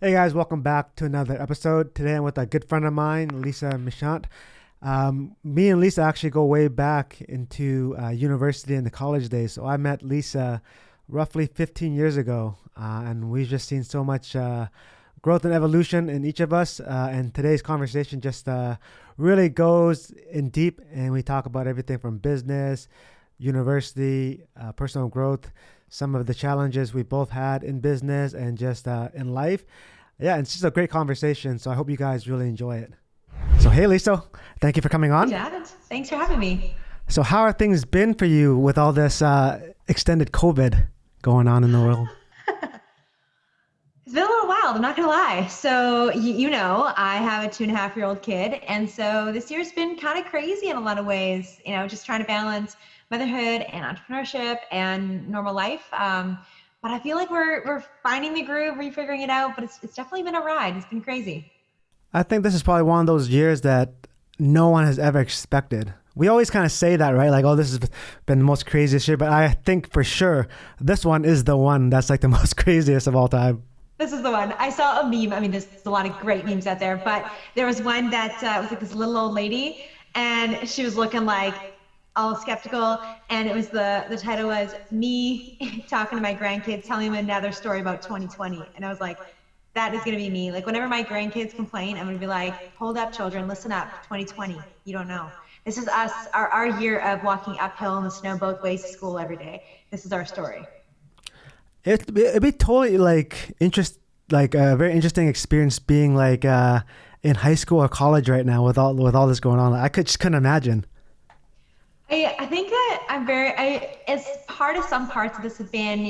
Hey guys, welcome back to another episode. Today I'm with a good friend of mine, Lisa Michaud. Me and Lisa actually go way back into university and the college days. So I met Lisa roughly 15 years ago, and we've just seen so much growth and evolution in each of us. And today's conversation just really goes in deep, and we talk about everything from business, university, personal growth, some of the challenges we both had in business and just in life. Yeah, it's just a great conversation. So I hope you guys really enjoy it. So, hey, Lisa, thank you for coming Hey, on. Dad. Thanks for having me. So, how are things been for you with all this extended COVID going on in the world? It's been a little wild, I'm not gonna lie. So, I have a 2.5-year-old kid. And so this year's been kind of crazy in a lot of ways, just trying to balance motherhood and entrepreneurship and normal life. But I feel like we're finding the groove, refiguring it out, but it's definitely been a ride. It's been crazy. I think this is probably one of those years that no one has ever expected. We always kind of say that, right? Like, oh, this has been the most craziest year. But I think for sure this one is the one that's like the most craziest of all time. This is the one. I saw a meme. I mean, there's a lot of great memes out there, but there was one that was like this little old lady, and she was looking like all skeptical, and it was the title was me talking to my grandkids, telling them another story about 2020, and I was like, that is gonna be me. Like whenever my grandkids complain, I'm gonna be like, hold up, children, listen up. 2020, you don't know. This is us, our year of walking uphill in the snow both ways to school every day. This is our story. It'd be totally like like a very interesting experience being like in high school or college right now with all this going on. I just couldn't imagine. I think that as part of some parts of this have been,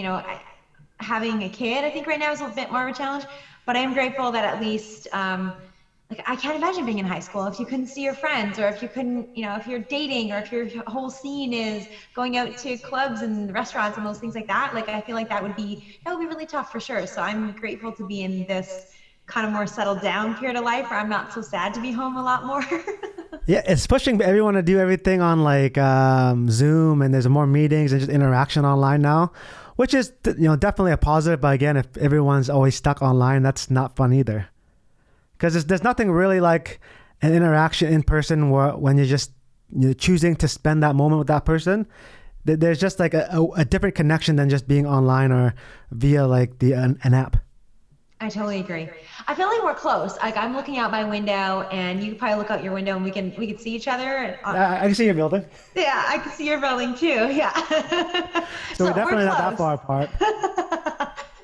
having a kid, I think right now is a bit more of a challenge, but I am grateful that at least, like I can't imagine being in high school if you couldn't see your friends, or if you couldn't, if you're dating, or if your whole scene is going out to clubs and restaurants and those things like that. Like I feel like that would be really tough for sure. So I'm grateful to be in this kind of more settled down period of life where I'm not so sad to be home a lot more. Yeah, it's pushing everyone to do everything on like Zoom, and there's more meetings and just interaction online now, which is definitely a positive. But again, if everyone's always stuck online, that's not fun either. Because there's nothing really like an interaction in person when you're choosing to spend that moment with that person. There's just like a different connection than just being online or via like an app. I totally agree. I feel like we're close. Like I'm looking out my window, and you can probably look out your window, and we can see each other. And, I can see your building. yeah, I can see your building too. Yeah. So we're So we're definitely not that close. far apart.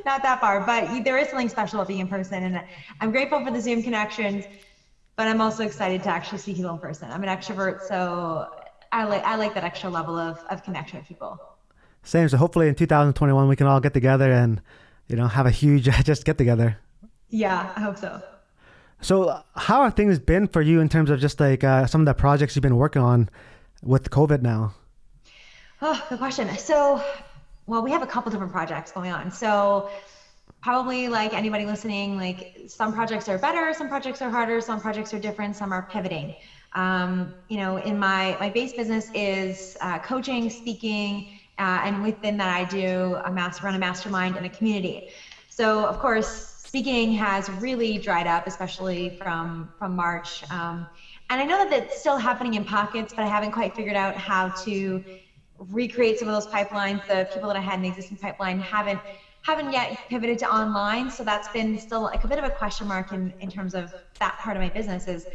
Not that far, but there is something special about being in person, and I'm grateful for the Zoom connections. But I'm also excited to actually see people in person. I'm an extrovert, so I like that extra level of connection with people. Same. So hopefully in 2021 we can all get together and have a huge just get together. Yeah, I hope so. So how have things been for you in terms of just like some of the projects you've been working on with COVID now? Oh, good question. So, well, we have a couple different projects going on. So probably like anybody listening, like some projects are better, some projects are harder, some projects are different, some are pivoting. In my base business is coaching, speaking, and within that I run a mastermind and a community. So of course, speaking has really dried up, especially from March. And I know that it's still happening in pockets, but I haven't quite figured out how to recreate some of those pipelines. The people that I had in the existing pipeline haven't yet pivoted to online. So that's been still like a bit of a question mark in terms of that part of my business is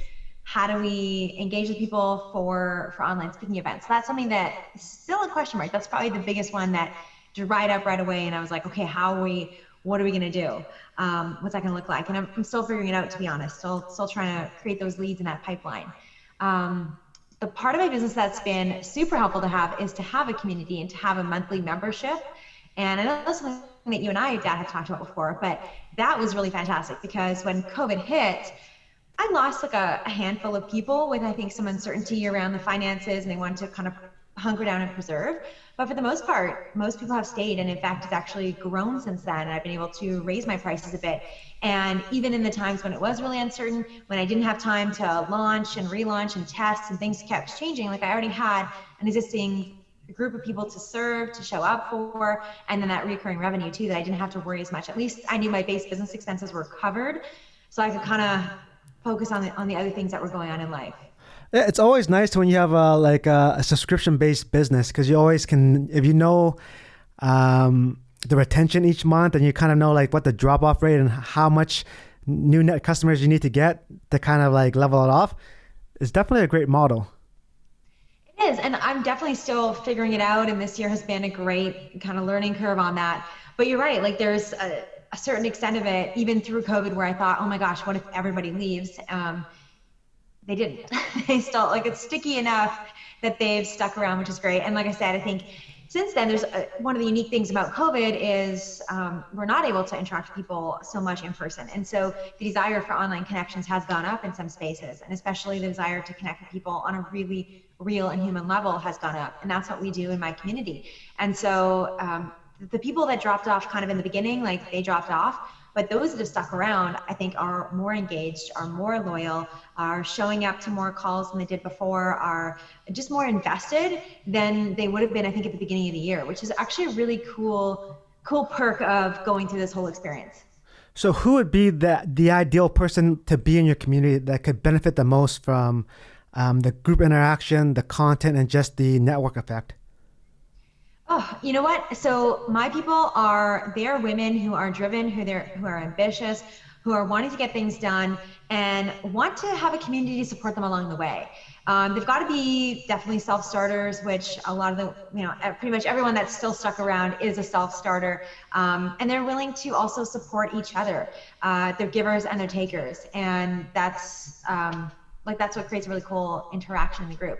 how do we engage with people for online speaking events? So that's something that is still a question mark. That's probably the biggest one that dried up right away. And I was like, okay, what are we going to do? What's that going to look like? And I'm still figuring it out, to be honest. Still trying to create those leads in that pipeline. The part of my business that's been super helpful to have is to have a community and to have a monthly membership. And I know that's something that you and I, Dad, have talked about before, but that was really fantastic because when COVID hit, I lost like a handful of people with, I think, some uncertainty around the finances, and they wanted to kind of hunker down and preserve. But for the most part, most people have stayed. And in fact, it's actually grown since then. And I've been able to raise my prices a bit. And even in the times when it was really uncertain, when I didn't have time to launch and relaunch and test and things kept changing, like I already had an existing group of people to serve, to show up for, and then that recurring revenue too, that I didn't have to worry as much. At least I knew my base business expenses were covered, so I could kind of focus on the other things that were going on in life. Yeah, it's always nice when you have a subscription-based business, because you always can, if you know the retention each month, and you kind of know like what the drop-off rate and how much new net customers you need to get to kind of like level it off. It's definitely a great model. It is, and I'm definitely still figuring it out, and this year has been a great kind of learning curve on that. But you're right, like there's a certain extent of it, even through COVID, where I thought, oh my gosh, what if everybody leaves? They didn't. They still, like, it's sticky enough that they've stuck around, which is great. And like I said, I think since then, there's one of the unique things about COVID is we're not able to interact with people so much in person. And so the desire for online connections has gone up in some spaces, and especially the desire to connect with people on a really real and human level has gone up. And that's what we do in my community. And so the people that dropped off kind of in the beginning, like they dropped off, but those that have stuck around, I think, are more engaged, are more loyal, are showing up to more calls than they did before, are just more invested than they would have been, I think, at the beginning of the year, which is actually a really cool perk of going through this whole experience. So who would be the ideal person to be in your community that could benefit the most from the group interaction, the content, and just the network effect? Oh, you know what? So my people they're women who are driven, who are ambitious, who are wanting to get things done and want to have a community to support them along the way. They've got to be definitely self-starters, which a lot of the, pretty much everyone that's still stuck around is a self-starter. And they're willing to also support each other. They're givers and they're takers. And that's what creates a really cool interaction in the group.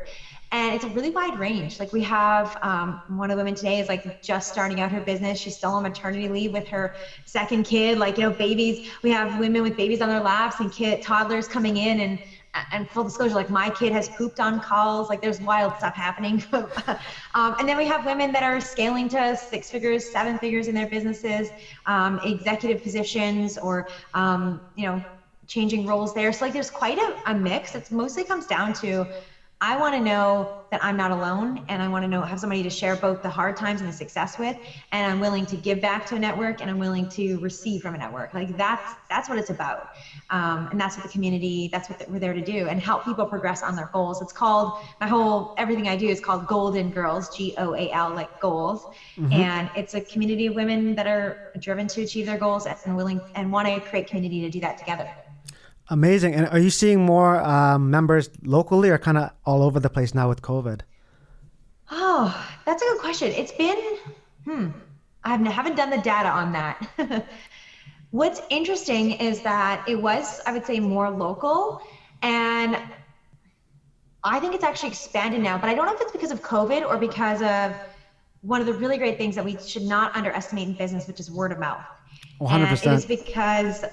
And it's a really wide range. Like we have one of the women today is like just starting out her business. She's still on maternity leave with her second kid, babies. We have women with babies on their laps and toddlers coming in, and full disclosure, like my kid has pooped on calls. Like there's wild stuff happening. And then we have women that are scaling to 6 figures, 7 figures in their businesses, executive positions, or changing roles there. So like there's quite a mix. It mostly comes down to, I want to know that I'm not alone, and I want to have somebody to share both the hard times and the success with, and I'm willing to give back to a network, and I'm willing to receive from a network. Like that's what it's about. And that's what that's what we're there to do, and help people progress on their goals. It's called, everything I do is called Goalden Girls, GOAL, like goals. Mm-hmm. And it's a community of women that are driven to achieve their goals and willing and want to create community to do that together. Amazing. And are you seeing more members locally or kind of all over the place now with COVID? Oh, that's a good question. It's been, I haven't done the data on that. What's interesting is that it was, I would say, more local, and I think it's actually expanded now, but I don't know if it's because of COVID or because of one of the really great things that we should not underestimate in business, which is word of mouth. 100%. And it is because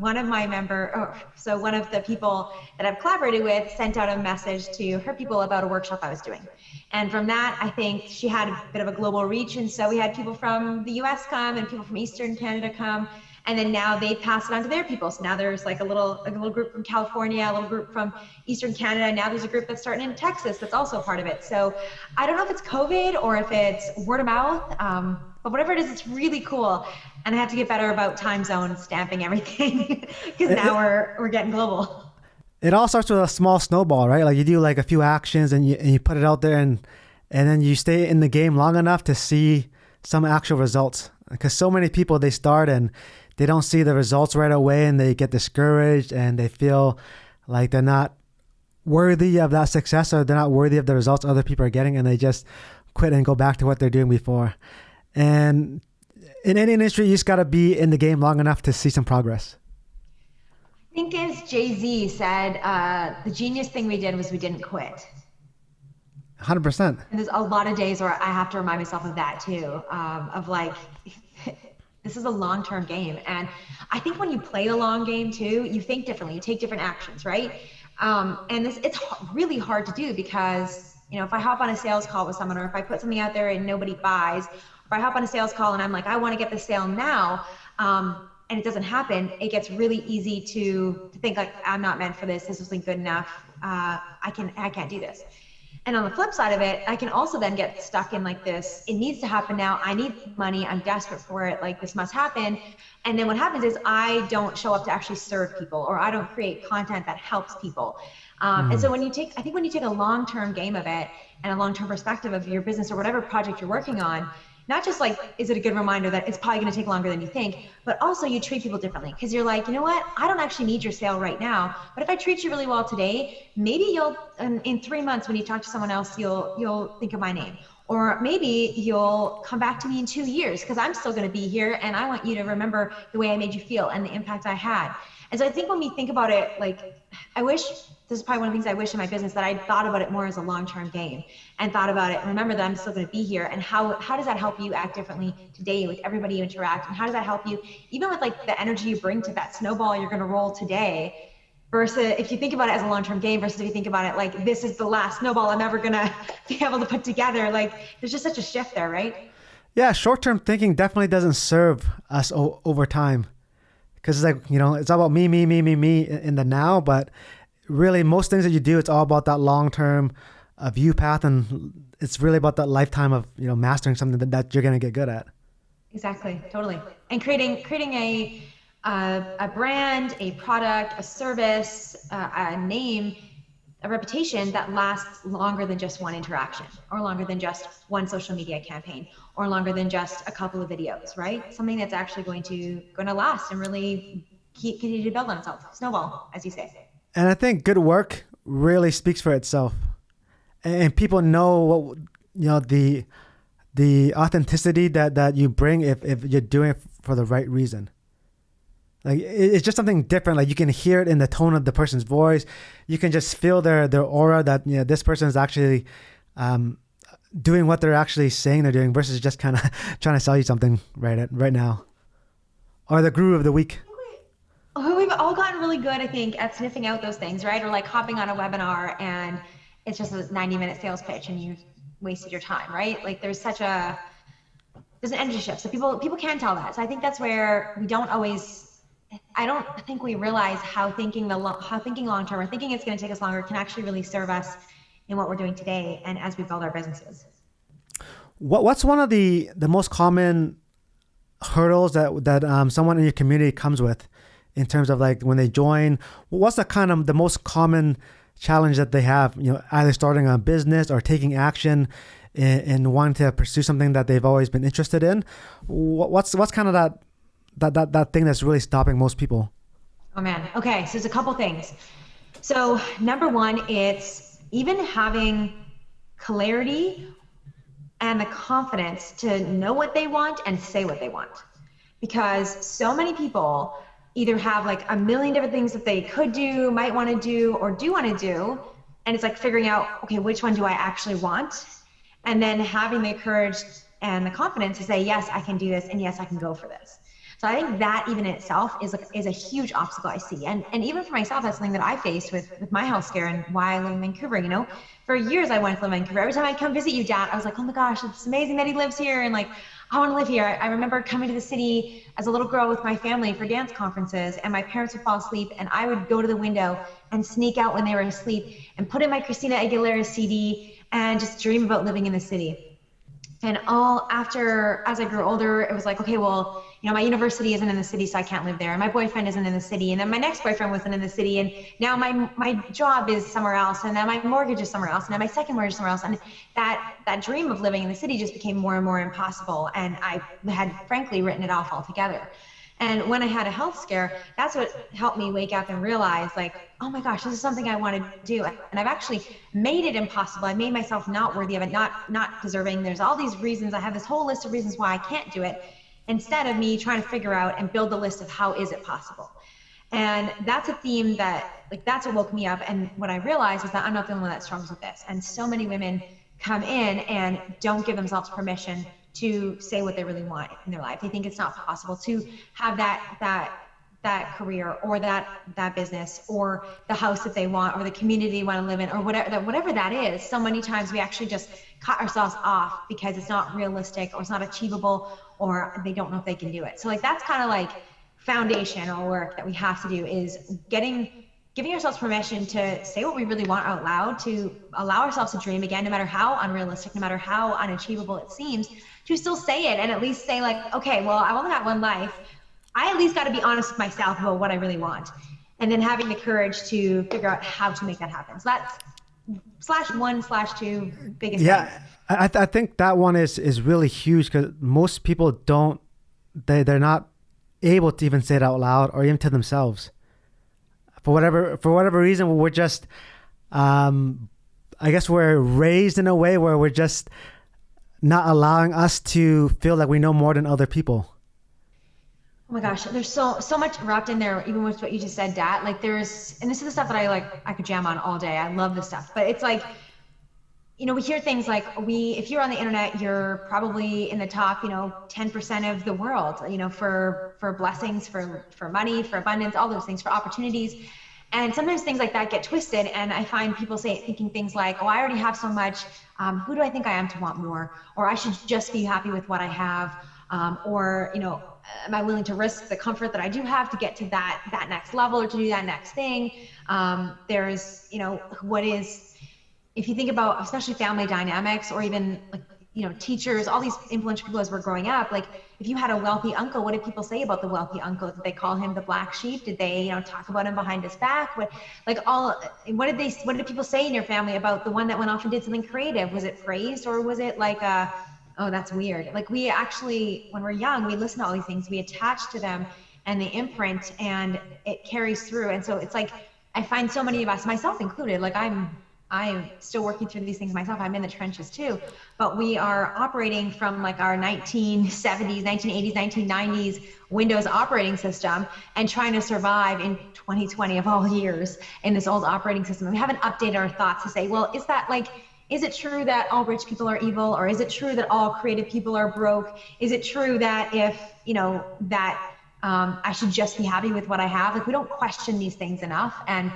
one of the people that I've collaborated with sent out a message to her people about a workshop I was doing. And from that, I think she had a bit of a global reach. And so we had people from the US come and people from Eastern Canada come. And then now they pass it on to their people. So now there's like a little group from California, a little group from Eastern Canada. Now there's a group that's starting in Texas that's also a part of it. So I don't know if it's COVID or if it's word of mouth, but whatever it is, it's really cool. And I have to get better about time zone stamping everything because now we're getting global. It all starts with a small snowball, right? Like you do like a few actions and you put it out there, and then you stay in the game long enough to see some actual results. Because so many people, they start and they don't see the results right away, and they get discouraged and they feel like they're not worthy of that success, or they're not worthy of the results other people are getting, and they just quit and go back to what they're doing before. And in any industry, you just got to be in the game long enough to see some progress. I think as Jay-Z said, the genius thing we did was we didn't quit. 100%. And there's a lot of days where I have to remind myself of that too, of like, this is a long-term game. And I think when you play the long game too, you think differently, you take different actions, right? And it's really hard to do because, if I hop on a sales call with someone, or if I put something out there and nobody buys, or I hop on a sales call and I'm like, I want to get the sale now, and it doesn't happen, it gets really easy to think like, I'm not meant for this. This isn't good enough. I can't do this. And on the flip side of it, I can also then get stuck in like this, it needs to happen now. I need money. I'm desperate for it. Like this must happen. And then what happens is I don't show up to actually serve people, or I don't create content that helps people. And so I think when you take a long-term game of it and a long-term perspective of your business or whatever project you're working on, not just like, is it a good reminder that it's probably going to take longer than you think, but also you treat people differently, because you're like, you know what, I don't actually need your sale right now, but if I treat you really well today, maybe you'll, in 3 months when you talk to someone else, you'll think of my name. Or maybe you'll come back to me in 2 years because I'm still going to be here and I want you to remember the way I made you feel and the impact I had. And so I think when we think about it, like, I wish, this is probably one of the things I wish in my business, that I thought about it more as a long-term game and thought about it, remember that I'm still going to be here, and how does that help you act differently today with everybody you interact, and how does that help you even with like the energy you bring to that snowball you're going to roll today, versus if you think about it as a long-term game versus if you think about it like this is the last snowball I'm ever going to be able to put together. Like there's just such a shift there, right? Yeah, short-term thinking definitely doesn't serve us over time. Because it's like, you know, it's all about me in the now, but really most things that you do, it's all about that long-term view path, and it's really about that lifetime of, you know, mastering something that you're going to get good at. Exactly, totally. And creating a brand, a product, a service, a name, a reputation that lasts longer than just one interaction, or longer than just one social media campaign, or longer than just a couple of videos, right? Something that's actually going to last and really continue to build on itself. Snowball, as you say. And I think good work really speaks for itself, and people know what, you know, the authenticity that you bring if you're doing it for the right reason. Like it's just something different. Like you can hear it in the tone of the person's voice. You can just feel their aura that, you know, this person is actually doing what they're actually saying they're doing, versus just kind of trying to sell you something right now. Or the guru of the week. We've all gotten really good, I think, at sniffing out those things, right? Or like hopping on a webinar and it's just a 90-minute sales pitch and you wasted your time, right? Like there's an energy shift. So people can tell that. So I think that's where we don't always, I don't think we realize how thinking long-term, or thinking it's going to take us longer, can actually really serve us in what we're doing today and as we build our businesses. What's one of the most common hurdles that someone in your community comes with in terms of like when they join? What's the most common challenge that they have, you know, either starting a business or taking action in wanting to pursue something that they've always been interested in? What's kind of that thing that's really stopping most people? Oh man. Okay. So there's a couple things. So number one, it's even having clarity and the confidence to know what they want and say what they want. Because so many people either have like a million different things that they could do, might want to do, or do want to do. And it's like figuring out, okay, which one do I actually want? And then having the courage and the confidence to say, yes, I can do this, and yes, I can go for this. So I think that even in itself is a huge obstacle I see. And even for myself, that's something that I faced with my health scare and why I live in Vancouver. You know, for years I wanted to live in Vancouver. Every time I'd come visit you, Dad, I was like, oh my gosh, it's amazing that he lives here. And like, I want to live here. I remember coming to the city as a little girl with my family for dance conferences, and my parents would fall asleep and I would go to the window and sneak out when they were asleep and put in my Christina Aguilera CD and just dream about living in the city. And as I grew older, it was like, okay, well, you know, my university isn't in the city, so I can't live there. And my boyfriend isn't in the city. And then my next boyfriend wasn't in the city. And now my job is somewhere else. And now my mortgage is somewhere else. And now my second mortgage is somewhere else. And that dream of living in the city just became more and more impossible. And I had frankly written it off altogether. And when I had a health scare, that's what helped me wake up and realize, like, oh my gosh, this is something I want to do. And I've actually made it impossible. I made myself not worthy of it, not deserving. There's all these reasons. I have this whole list of reasons why I can't do it, instead of me trying to figure out and build the list of how is it possible. And that's a theme that's what woke me up. And what I realized is that I'm not the only one that struggles with this. And so many women come in and don't give themselves permission to say what they really want in their life. They think it's not possible to have that career or that business or the house that they want or the community they want to live in or whatever that is. So many times we actually just cut ourselves off because it's not realistic or it's not achievable or they don't know if they can do it. So like that's kind of like foundational work that we have to do, is getting giving ourselves permission to say what we really want out loud, to allow ourselves to dream again, no matter how unrealistic, no matter how unachievable it seems, to still say it and at least say like, okay, well, I've only got one life. I at least got to be honest with myself about what I really want. And then having the courage to figure out how to make that happen. So that's /1/2 biggest things. I think that one is really huge because most people don't, they're not able to even say it out loud or even to themselves. For whatever reason, we're just, I guess we're raised in a way where we're just not allowing us to feel like we know more than other people. Oh my gosh, there's so much wrapped in there, even with what you just said, Dat. Like and this is the stuff that I could jam on all day. I love this stuff, but it's like, you know, we hear things like if you're on the internet, you're probably in the top, 10% of the world, for blessings, for money, for abundance, all those things, for opportunities. And sometimes things like that get twisted. And I find people thinking things like, oh, I already have so much. Who do I think I am to want more? Or I should just be happy with what I have. Or, am I willing to risk the comfort that I do have to get to that next level or to do that next thing? There's, if you think about especially family dynamics or even like, teachers, all these influential people as we're growing up, like if you had a wealthy uncle, what did people say about the wealthy uncle? Did they call him the black sheep? Did they, talk about him behind his back? What did people say in your family about the one that went off and did something creative? Was it praised or was it like oh, that's weird? Like we actually, when we're young, we listen to all these things, we attach to them and they imprint and it carries through. And so it's like, I find so many of us, myself included, like I'm still working through these things myself. I'm in the trenches too, but we are operating from like our 1970s, 1980s, 1990s Windows operating system and trying to survive in 2020 of all years in this old operating system. And we haven't updated our thoughts to say, well, is it true that all rich people are evil? Or is it true that all creative people are broke? Is it true that I should just be happy with what I have? Like we don't question these things enough. And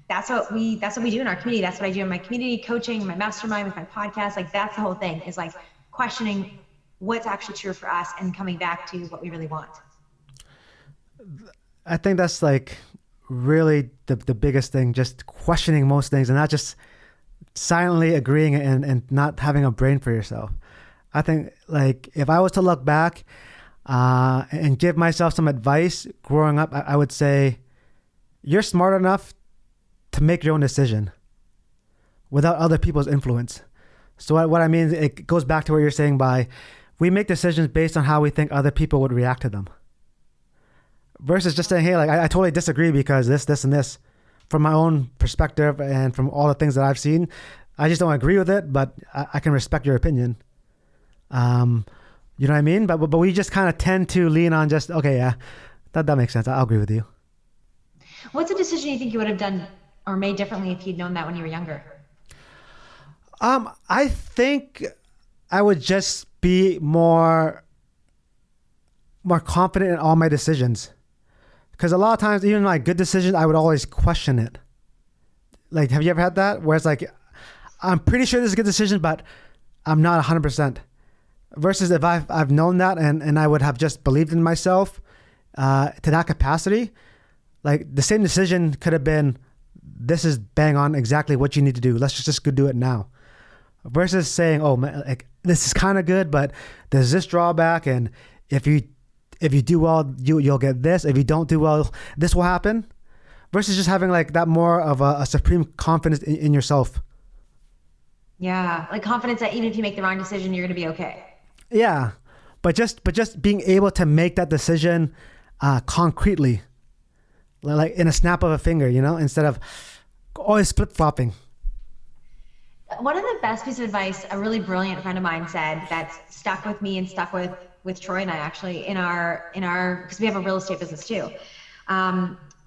that's what we do in our community. That's what I do in my community coaching, my mastermind, with my podcast. Like that's the whole thing, is like questioning what's actually true for us and coming back to what we really want. I think that's like really the biggest thing, just questioning most things and not just silently agreeing and not having a brain for yourself. I think like if I was to look back and give myself some advice growing up, I would say you're smart enough to make your own decision without other people's influence. So what I mean, it goes back to what you're saying by we make decisions based on how we think other people would react to them versus just saying, hey, like I totally disagree because this, and this. From my own perspective and from all the things that I've seen, I just don't agree with it, but I can respect your opinion. You know what I mean? But we just kind of tend to lean on just, okay, yeah, that makes sense. I'll agree with you. What's a decision you think you would have done or made differently if you'd known that when you were younger? I think I would just be more confident in all my decisions. Because a lot of times, even my good decisions, I would always question it. Like, have you ever had that? Where it's like, I'm pretty sure this is a good decision, but I'm not 100%. Versus if I've known that and I would have just believed in myself to that capacity, like the same decision could have been, this is bang on exactly what you need to do. Let's just go do it now. Versus saying, oh, man, like this is kind of good, but there's this drawback, and if you do well, you'll get this. If you don't do well, this will happen. Versus just having like that more of a supreme confidence in yourself. Yeah, like confidence that even if you make the wrong decision, you're going to be okay. Yeah, but just being able to make that decision concretely, like in a snap of a finger, instead of always flip-flopping. One of the best pieces of advice a really brilliant friend of mine said that's stuck with me and stuck with Troy and I actually in our because we have a real estate business too.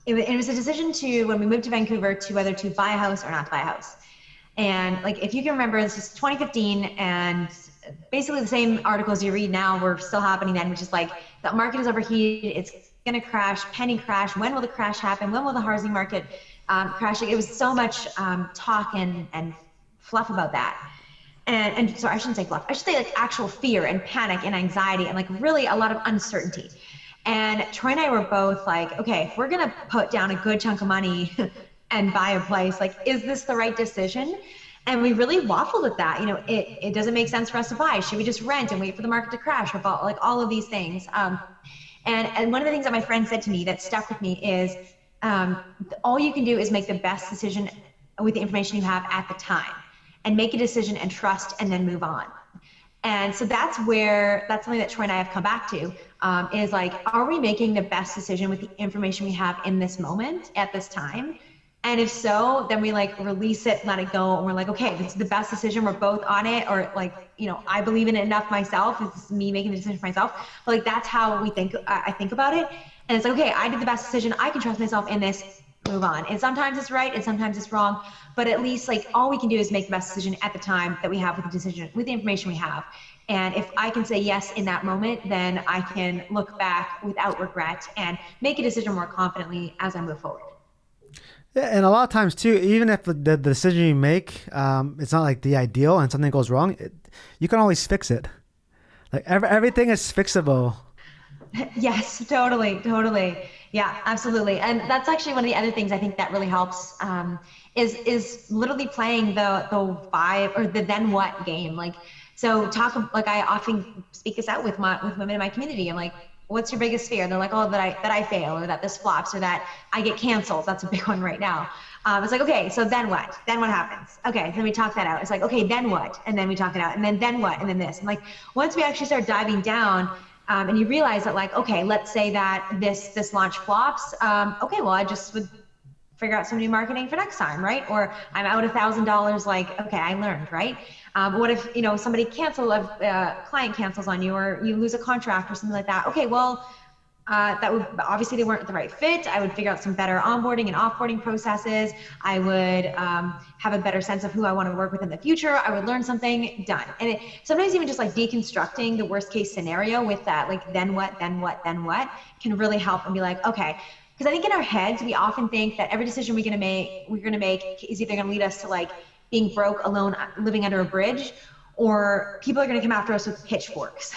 It was a decision when we moved to Vancouver to whether to buy a house or not to buy a house. And like, if you can remember, this is 2015 and basically the same articles you read now were still happening then, which is like, the market is overheated, it's going to crash, penny crash. When will the crash happen? When will the housing market crash? It was so much talk and fluff about that. And sorry, I shouldn't say fluff. I should say like actual fear and panic and anxiety and like really a lot of uncertainty. And Troy and I were both like, okay, if we're going to put down a good chunk of money and buy a place. Like, is this the right decision? And we really waffled with that. You know, it doesn't make sense for us to buy. Should we just rent and wait for the market to crash, or like all of these things? And one of the things that my friend said to me that stuck with me is, all you can do is make the best decision with the information you have at the time, and make a decision and trust, and then move on. And so that's something that Troy and I have come back to, is like, are we making the best decision with the information we have in this moment at this time? And if so, then we like release it, let it go. And we're like, okay, this is the best decision. We're both on it. Or like, you know, I believe in it enough myself. It's me making the decision for myself. But like, that's how I think about it. And it's like, okay, I did the best decision. I can trust myself in this, move on. And sometimes it's right and sometimes it's wrong. But at least like all we can do is make the best decision at the time that we have with the decision, with the information we have. And if I can say yes in that moment, then I can look back without regret and make a decision more confidently as I move forward. Yeah, and a lot of times too, even if the decision you make, it's not like the ideal and something goes wrong, you can always fix it. Like everything is fixable. Yes, totally. Yeah, absolutely. And that's actually one of the other things I think that really helps, is literally playing the vibe or the then what game. Like, so I often speak this out with women in my community. I'm like, what's your biggest fear? And they're like, oh, that I fail, or that this flops, or that I get canceled. That's a big one right now. It's like, okay, so then what? Then what happens? Okay, then we talk that out. It's like, okay, then what? And then we talk it out. And then what? And then this. And like, once we actually start diving down, and you realize that like, okay, let's say that this launch flops. Okay, well, I just would figure out some new marketing for next time, right? Or I'm out $1,000, like, okay, I learned, right? What if, you know, somebody client cancels on you, or you lose a contract or something like that? Okay, well, that would, obviously they weren't the right fit. I would figure out some better onboarding and offboarding processes. I would have a better sense of who I want to work with in the future. I would learn something, done. And sometimes even just like deconstructing the worst case scenario with that, like, then what, can really help and be like, okay. Because I think in our heads, we often think that every decision we're gonna make is either gonna lead us to like being broke, alone, living under a bridge, or people are gonna come after us with pitchforks.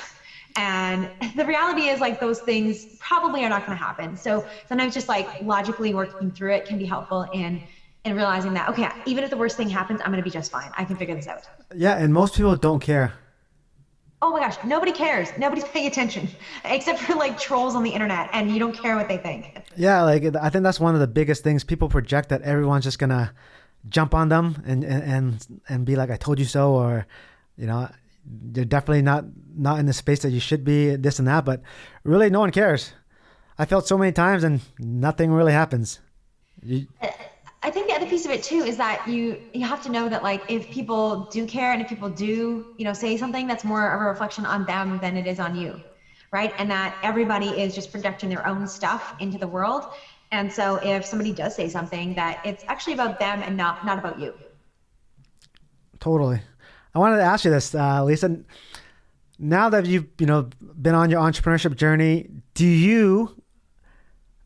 And the reality is like those things probably are not gonna happen. So sometimes just like logically working through it can be helpful in realizing that, okay, even if the worst thing happens, I'm gonna be just fine. I can figure this out. Yeah, and most people don't care. Oh my gosh, nobody cares. Nobody's paying attention except for like trolls on the internet, and you don't care what they think. Yeah, like I think that's one of the biggest things. People project that everyone's just gonna jump on them and be like, I told you so, or, you know, you're definitely not in the space that you should be, this and that, but really no one cares. I felt so many times and nothing really happens. I think the other piece of it too is that you have to know that like if people do care and if people do, you know, say something, that's more of a reflection on them than it is on you, right? And that everybody is just projecting their own stuff into the world. And so if somebody does say something, that it's actually about them and not about you. Totally. I wanted to ask you this, Lisa. Now that you've been on your entrepreneurship journey, do you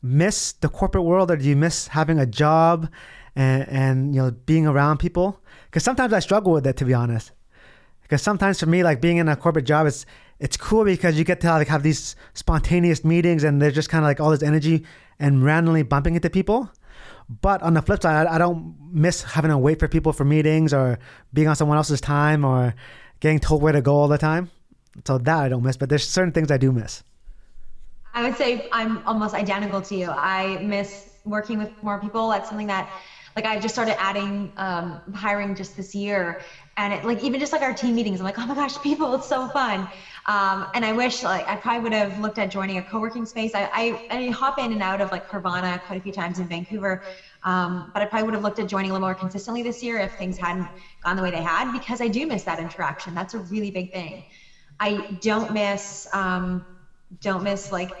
miss the corporate world, or do you miss having a job and being around people? Because sometimes I struggle with it, to be honest. Because sometimes for me, like being in a corporate job, it's cool because you get to like have these spontaneous meetings, and there's just kind of like all this energy and randomly bumping into people. But on the flip side, I don't miss having to wait for people for meetings, or being on someone else's time, or getting told where to go all the time. So that I don't miss, but there's certain things I do miss. I would say I'm almost identical to you. I miss working with more people. That's something that, like, I just started adding, hiring just this year. And it, like, even just like our team meetings, I'm like, oh my gosh, people, it's so fun. And I wish, like, I probably would have looked at joining a co-working space. I hop in and out of like Carvana quite a few times in Vancouver. But I probably would have looked at joining a little more consistently this year if things hadn't gone the way they had, because I do miss that interaction. That's a really big thing. I don't miss like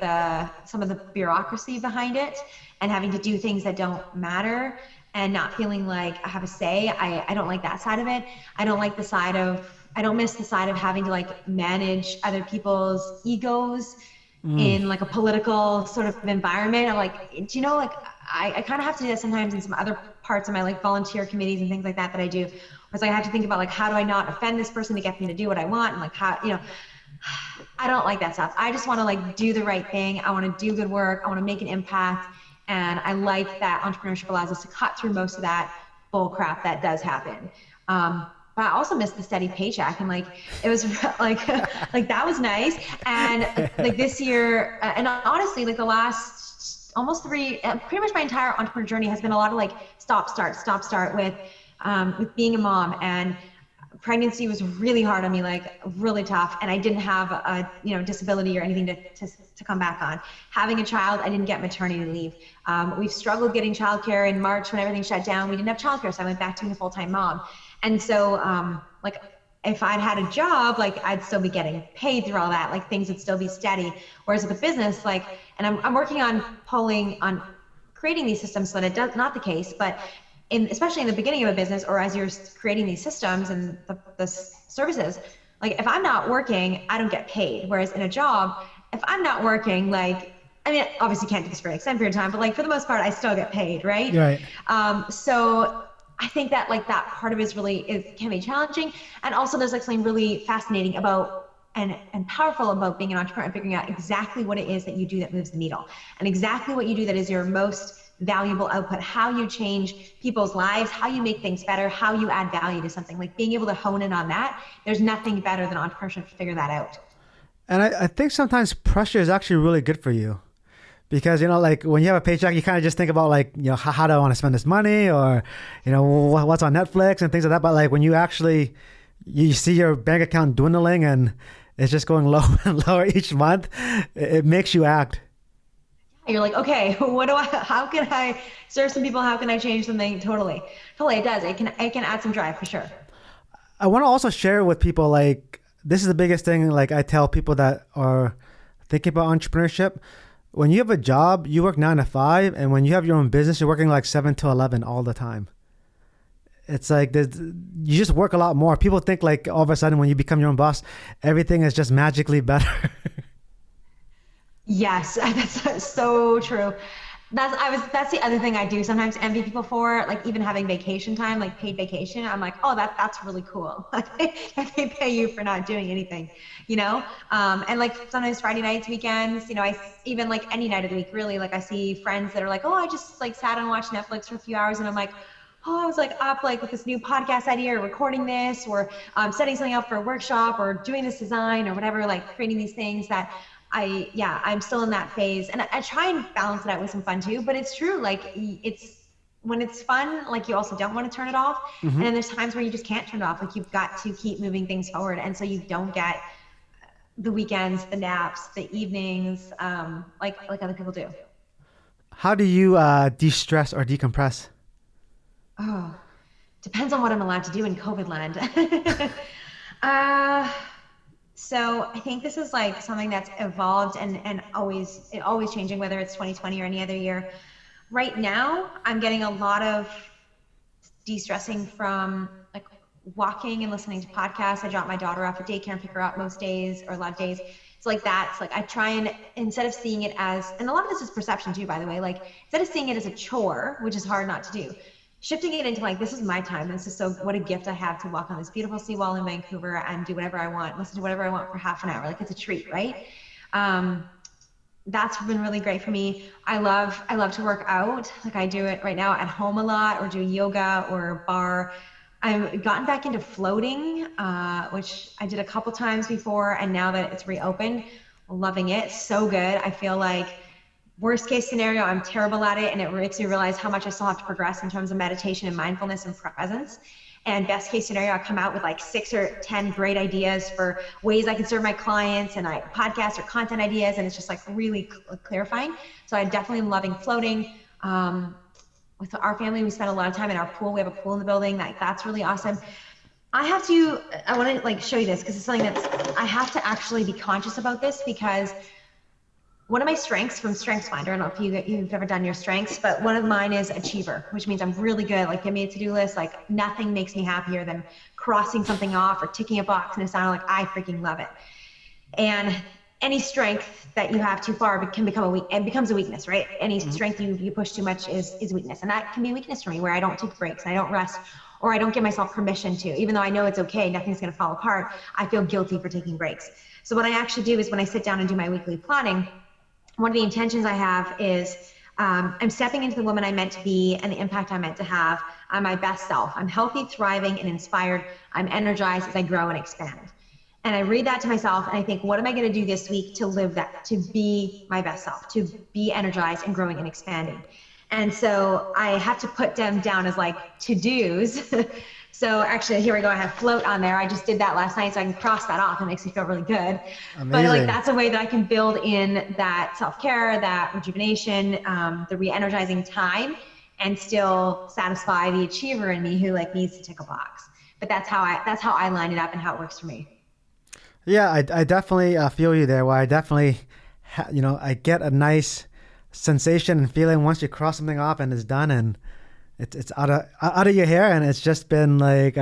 some of the bureaucracy behind it, and having to do things that don't matter and not feeling like I have a say. I don't like that side of it. I don't miss the side of having to like manage other people's egos in like a political sort of environment. I'm like, do you know, like I kind of have to do that sometimes in some other parts of my like volunteer committees and things like that I do. It's like I have to think about like, how do I not offend this person to get me to do what I want? And like, how, I don't like that stuff. I just want to like do the right thing. I want to do good work. I want to make an impact. And I like that entrepreneurship allows us to cut through most of that bull crap that does happen. But I also missed the steady paycheck, and like it was like like that was nice. And like this year, and honestly, like the last almost three, pretty much my entire entrepreneur journey has been a lot of like stop start with being a mom. And pregnancy was really hard on me, like really tough, and I didn't have a disability or anything to come back on. Having a child, I didn't get maternity leave. We've struggled getting childcare in March when everything shut down. We didn't have childcare, so I went back to being a full-time mom. And so like if I'd had a job, like I'd still be getting paid through all that, like things would still be steady. Whereas with a business, like, and I'm working on creating these systems so that it does not the case, but especially in the beginning of a business, or as you're creating these systems and the services, like if I'm not working, I don't get paid. Whereas in a job, if I'm not working, like, I mean, obviously can't do this for an extended period of time, but like for the most part, I still get paid, right? Right. So I think that like that part of it can be challenging. And also there's like something really fascinating about and powerful about being an entrepreneur and figuring out exactly what it is that you do that moves the needle, and exactly what you do that is your most valuable output, how you change people's lives, how you make things better, how you add value to something. Like being able to hone in on that, there's nothing better than entrepreneurship to figure that out. And I think sometimes pressure is actually really good for you. Because, like when you have a paycheck, you kind of just think about like, how do I want to spend this money, or, what's on Netflix and things like that. But like when you actually, you see your bank account dwindling and it's just going lower and lower each month, it makes you act. You're like, okay, how can I serve some people? How can I change something? Totally, it does. It can add some drive for sure. I want to also share with people, like, this is the biggest thing. Like I tell people that are thinking about entrepreneurship. When you have a job, you work 9 to 5, and when you have your own business, you're working like 7 to 11 all the time. It's like you just work a lot more. People think like all of a sudden when you become your own boss, everything is just magically better. Yes, that's so true. That's the other thing I do sometimes envy people for, like even having vacation time, like paid vacation. I'm like, oh, that's really cool. Like they pay you for not doing anything, and like sometimes Friday nights, weekends, I even like any night of the week, really, like I see friends that are like, oh, I just like sat and watched Netflix for a few hours, and I'm like, oh, I was like up like with this new podcast idea, or recording this, or setting something up for a workshop, or doing this design or whatever, like creating these things that I'm still in that phase, and I try and balance it out with some fun too. But it's true, like when it's fun, like you also don't want to turn it off. Mm-hmm. And then there's times where you just can't turn it off. Like you've got to keep moving things forward, and so you don't get the weekends, the naps, the evenings, like other people do. How do you de-stress or decompress? Oh, depends on what I'm allowed to do in COVID land. So I think this is like something that's evolved and always changing, whether it's 2020 or any other year. Right now, I'm getting a lot of de-stressing from like walking and listening to podcasts. I drop my daughter off at daycare and pick her up most days, or a lot of days. It's like that. It's like I try and, instead of seeing it as, and a lot of this is perception too, by the way, like instead of seeing it as a chore, which is hard not to do, shifting it into like, this is my time. This is what a gift I have to walk on this beautiful seawall in Vancouver and do whatever I want, listen to whatever I want for half an hour. Like it's a treat, right? That's been really great for me. I love to work out. Like I do it right now at home a lot, or do yoga or bar. I've gotten back into floating, which I did a couple times before, and now that it's reopened, loving it. So good. I feel like worst case scenario, I'm terrible at it, and it makes me realize how much I still have to progress in terms of meditation and mindfulness and presence. And best case scenario, I come out with like 6 or 10 great ideas for ways I can serve my clients, and podcasts or content ideas, and it's just like really clarifying. So I definitely am loving floating. With our family, we spend a lot of time in our pool. We have a pool in the building. That's really awesome. I want to like show you this, because it's something I have to actually be conscious about this, because one of my strengths from StrengthsFinder, I don't know if you've ever done your strengths, but one of mine is achiever, which means I'm really good. Like give me a to-do list. Like nothing makes me happier than crossing something off or ticking a box, and it sounded like I freaking love it. And any strength that you have too far can become becomes a weakness, right? Any strength you push too much is weakness. And that can be a weakness for me, where I don't take breaks, and I don't rest, or I don't give myself permission to, even though I know it's okay, nothing's going to fall apart. I feel guilty for taking breaks. So what I actually do is when I sit down and do my weekly planning, one of the intentions I have is I'm stepping into the woman I'm meant to be and the impact I'm meant to have. I'm my best self. I'm healthy, thriving, and inspired. I'm energized as I grow and expand. And I read that to myself and I think, what am I going to do this week to live that, to be my best self, to be energized and growing and expanding? And so I have to put them down as like to-dos. So actually, here we go. I have float on there. I just did that last night, so I can cross that off. It makes me feel really good. Amazing. But like that's a way that I can build in that self-care, that rejuvenation, the re-energizing time, and still satisfy the achiever in me who like needs to tick a box. But that's how I line it up and how it works for me. Yeah, I definitely feel you there. Where I definitely, I get a nice sensation and feeling once you cross something off and it's done and it's out of your hair and it's just been like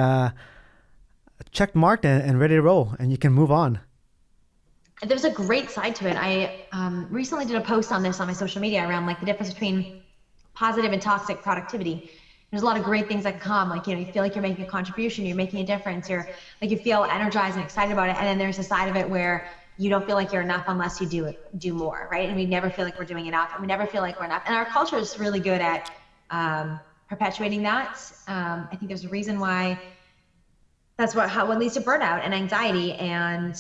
checked marked and ready to roll and you can move on. There's a great side to it. I recently did a post on this on my social media around like the difference between positive and toxic productivity. There's a lot of great things that come, like, you feel like you're making a contribution, you're making a difference, you feel energized and excited about it. And then there's a side of it where you don't feel like you're enough unless you do more, right? And we never feel like we're doing enough, and we never feel like we're enough. And our culture is really good at perpetuating that. I think there's a reason why that's what leads to burnout and anxiety and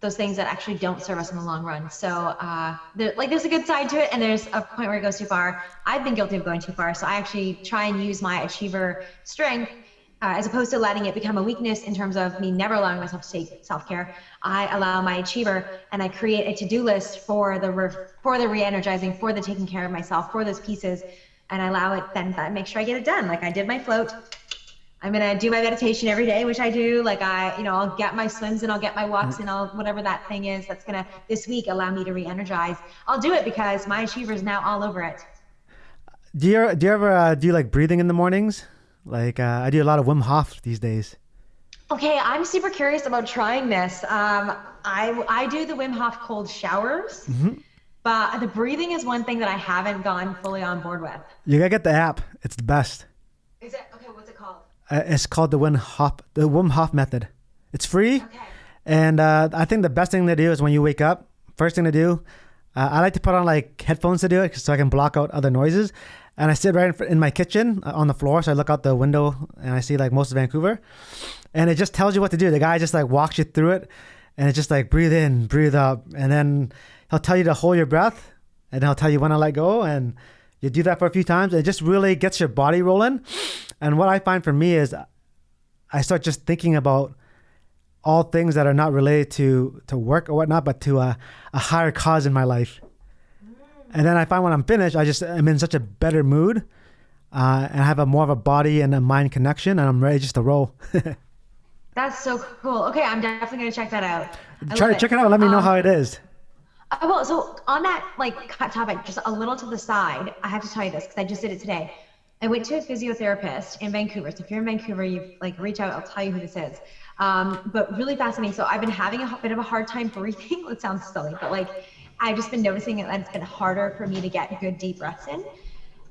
those things that actually don't serve us in the long run. So there's a good side to it, and there's a point where it goes too far. I've been guilty of going too far, so I actually try and use my achiever strength as opposed to letting it become a weakness in terms of me never allowing myself to take self-care. I allow my achiever, and I create a to-do list for the re-energizing, for the taking care of myself, for those pieces, and I allow it. Then I make sure I get it done. Like I did my float. I'm going to do my meditation every day, which I do. Like I'll get my swims and I'll get my walks and I'll, whatever that thing is that's going to this week allow me to re-energize. I'll do it because my achiever is now all over it. Do you ever do like breathing in the mornings? Like I do a lot of Wim Hof these days. Okay, I'm super curious about trying this. I do the Wim Hof cold showers, but the breathing is one thing that I haven't gone fully on board with. You gotta get the app. It's the best. Is it? Okay, what's it called? It's called the Wim Hof method. It's free. Okay. And I think the best thing to do is when you wake up, first thing to do, I like to put on like headphones to do it so I can block out other noises. And I sit right in my kitchen on the floor. So I look out the window and I see like most of Vancouver. And it just tells you what to do. The guy just like walks you through it. And it's just like breathe in, breathe out. And then he'll tell you to hold your breath. And he'll tell you when to let go. And you do that for a few times. It just really gets your body rolling. And what I find for me is I start just thinking about all things that are not related to work or whatnot, but to a higher cause in my life. And then I find when I'm finished, I'm in such a better mood and I have more of a body and a mind connection, and I'm ready just to roll. That's so cool. Okay, I'm definitely going to check that out. Check it out. Let me know how it is. Well, so on that topic, just a little to the side, I have to tell you this because I just did it today. I went to a physiotherapist in Vancouver. So if you're in Vancouver, you reach out, I'll tell you who this is. But really fascinating. So I've been having a bit of a hard time breathing. It sounds silly, but I've just been noticing that it's been harder for me to get good deep breaths in.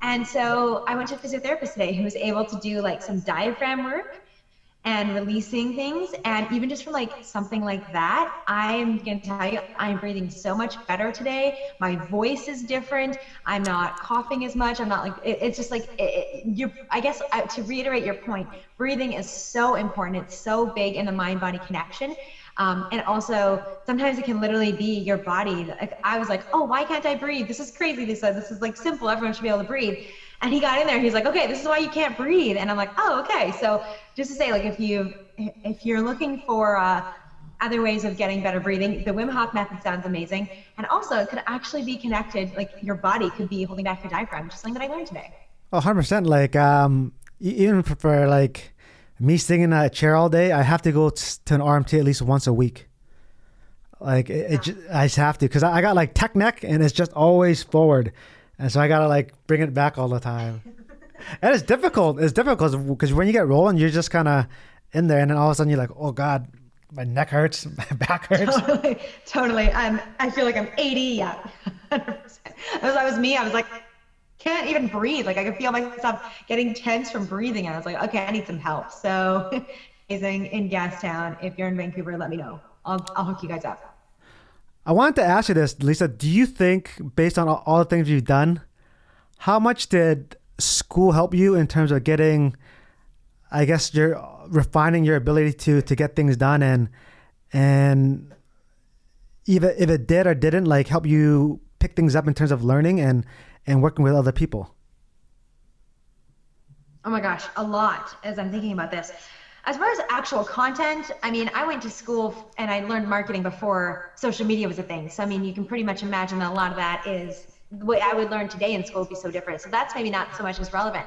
And so I went to a physiotherapist today who was able to do some diaphragm work and releasing things. And even just from something like that, I'm going to tell you, I'm breathing so much better today. My voice is different. I'm not coughing as much. I'm not it's just I guess to reiterate your point, breathing is so important. It's so big in the mind-body connection. And also sometimes it can literally be your body. I was like, oh, why can't I breathe? This is crazy. They said, this is simple. Everyone should be able to breathe. And he got in there. He's like, okay, this is why you can't breathe. And I'm like, oh, okay. So just to say, if you're looking for other ways of getting better breathing, the Wim Hof method sounds amazing. And also it could actually be connected. Your body could be holding back your diaphragm, which is something that I learned today. Oh, 100%. Even for me sitting in a chair all day, I have to go to an RMT at least once a week. I just have to, because I got tech neck and it's just always forward. And so I got to bring it back all the time. And it's difficult. It's difficult because when you get rolling, you're just kind of in there. And then all of a sudden you're like, oh God, my neck hurts, my back hurts. Totally. I feel like I'm 80. Yeah. 100%. If that was me, I was can't even breathe. I could feel myself getting tense from breathing. And I was like, okay, I need some help. So amazing in Gastown. If you're in Vancouver, let me know. I'll hook you guys up. I wanted to ask you this, Lisa. Do you think, based on all the things you've done How much did school help you in terms of getting, I guess, you're refining your ability to get things done, and even if it did or didn't, like, help you pick things up in terms of learning and working with other people? Oh my gosh, a lot as I'm thinking about this. As far as actual content, I mean, I went to school and I learned marketing before social media was a thing. So, I mean, you can pretty much imagine that a lot of that is the way I would learn today in school would be so different. So that's maybe not so much as relevant.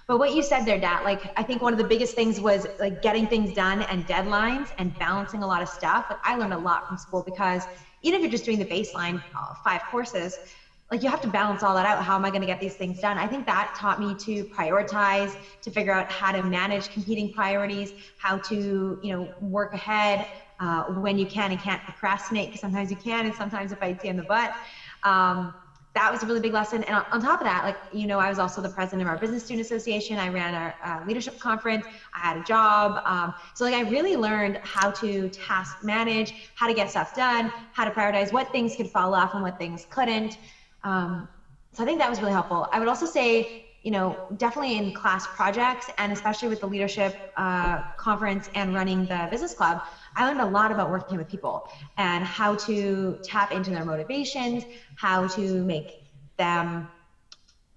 But what you said there, Dat, like, I think one of the biggest things was like getting things done and deadlines and balancing a lot of stuff. Like, I learned a lot from school because even if you're just doing the baseline 5 courses, like, you have to balance all that out. How am I going to get these things done? I think that taught me to prioritize, to figure out how to manage competing priorities, how to, work ahead when you can and can't procrastinate, because sometimes you can and sometimes it bites you in the butt. That was a really big lesson. And on top of that, like, I was also the president of our Business Student Association. I ran our leadership conference. I had a job. So like, I really learned how to task manage, how to get stuff done, how to prioritize what things could fall off and what things couldn't. So I think that was really helpful. I would also say, definitely in class projects, and especially with the leadership conference and running the business club, I learned a lot about working with people and how to tap into their motivations, how to make them,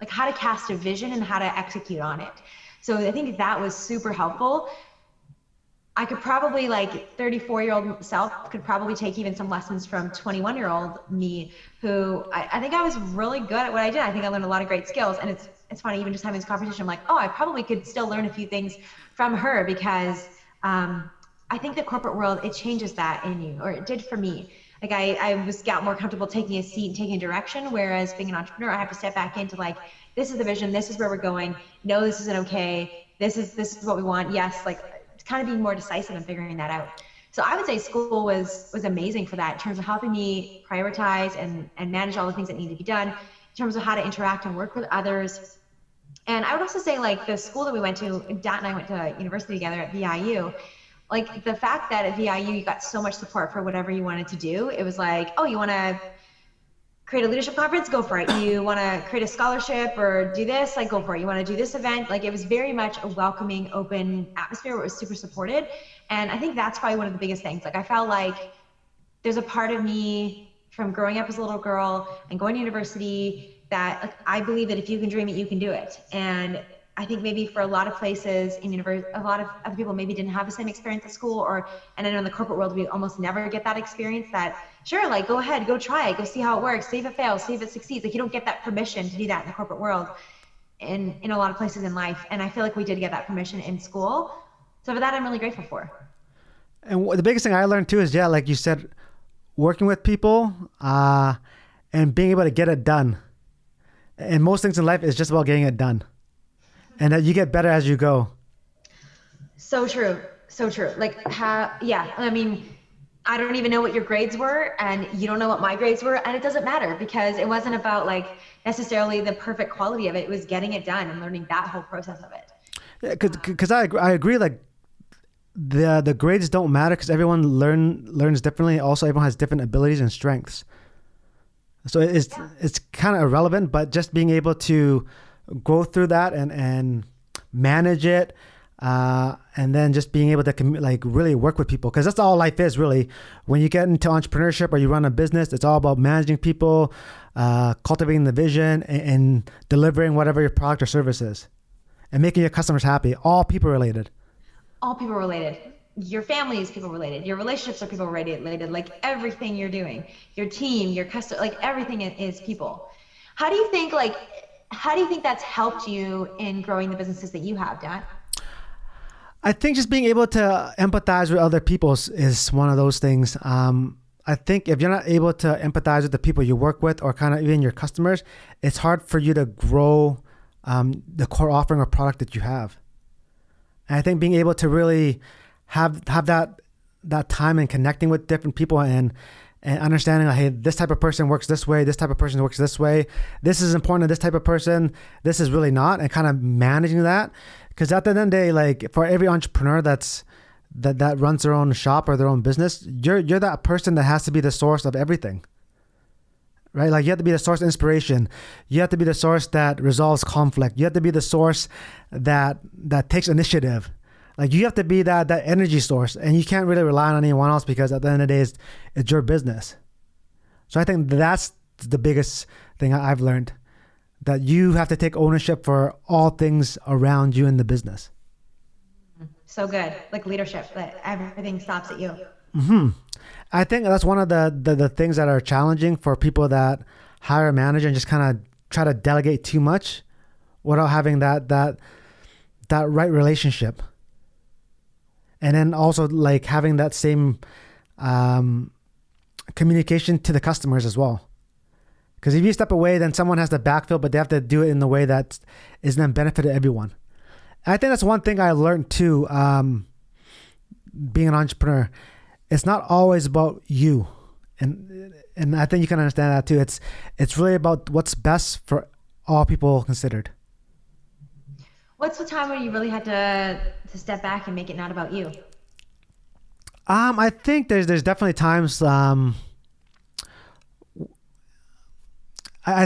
like, how to cast a vision and how to execute on it. So I think that was super helpful. I could probably, like, 34-year-old self could probably take even some lessons from 21-year-old me, who I think I was really good at what I did. I think I learned a lot of great skills. And it's funny, even just having this conversation, I'm like, oh, I probably could still learn a few things from her, because I think the corporate world, it changes that in you, or it did for me. Like, I got more comfortable taking a seat and taking direction, whereas being an entrepreneur, I have to step back into, like, this is the vision, this is where we're going. No, this isn't okay. This is what we want. Yes, like, kind of being more decisive and figuring that out. So I would say school was amazing for that, in terms of helping me prioritize and manage all the things that need to be done, in terms of how to interact and work with others. And I would also say, like, the school that we went to, Dat and I went to university together at VIU. Like, the fact that at VIU you got so much support for whatever you wanted to do. It was like, oh, you want to create a leadership conference? Go for it. You want to create a scholarship or do this? Like, go for it. You want to do this event? Like, it was very much a welcoming, open atmosphere where it was super supported. And I think that's probably one of the biggest things. Like, I felt like there's a part of me from growing up as a little girl and going to university that, like, I believe that if you can dream it, you can do it. And I think maybe for a lot of places in university, a lot of other people maybe didn't have the same experience at school, and I know in the corporate world, we almost never get that experience. That, sure, like, go ahead, go try it, go see how it works, see if it fails, see if it succeeds. Like, you don't get that permission to do that in the corporate world in a lot of places in life. And I feel like we did get that permission in school. So for that, I'm really grateful for. And the biggest thing I learned too is, like you said, working with people and being able to get it done. And most things in life is just about getting it done. And that you get better as you go. So true. So true. Like, yeah, I mean, I don't even know what your grades were, and you don't know what my grades were, and it doesn't matter, because it wasn't about, like, necessarily the perfect quality of it. It was getting it done and learning that whole process of it. Yeah, because I agree, like, the grades don't matter, because everyone learns differently. Also, everyone has different abilities and strengths. So it's kind of irrelevant, but just being able to go through that and manage it, and then just being able to really work with people, because that's all life is, really. When you get into entrepreneurship or you run a business, it's all about managing people, cultivating the vision, and delivering whatever your product or service is, and making your customers happy. All people related. All people related. Your family is people related. Your relationships are people related. Like, everything you're doing, your team, your customer, like, everything is people. How do you think that's helped you in growing the businesses that you have, Dan? I think just being able to empathize with other people is one of those things. I think if you're not able to empathize with the people you work with, or kind of even your customers, it's hard for you to grow the core offering or product that you have. And I think being able to really have that time and connecting with different people and understanding, like, hey, this type of person works this way, this type of person works this way, this is important to this type of person, this is really not, and kind of managing that. Because at the end of the day, like, for every entrepreneur that runs their own shop or their own business, you're that person that has to be the source of everything. right? Like you have to be the source of inspiration. You have to be the source that resolves conflict. You have to be the source that takes initiative. Like you have to be that energy source, and you can't really rely on anyone else because at the end of the day, it's your business. So I think that's the biggest thing I've learned, that you have to take ownership for all things around you in the business. So good. Like leadership, that everything stops at you. Mm-hmm. I think that's one of the things that are challenging for people that hire a manager and just kind of try to delegate too much without having that right relationship. And then also like having that same communication to the customers as well. Because if you step away, then someone has to backfill, but they have to do it in the way that is then benefit to everyone. I think that's one thing I learned too, being an entrepreneur. It's not always about you. And I think you can understand that too. It's really about what's best for all people considered. What's the time where you really had to step back and make it not about you? I think there's definitely times, I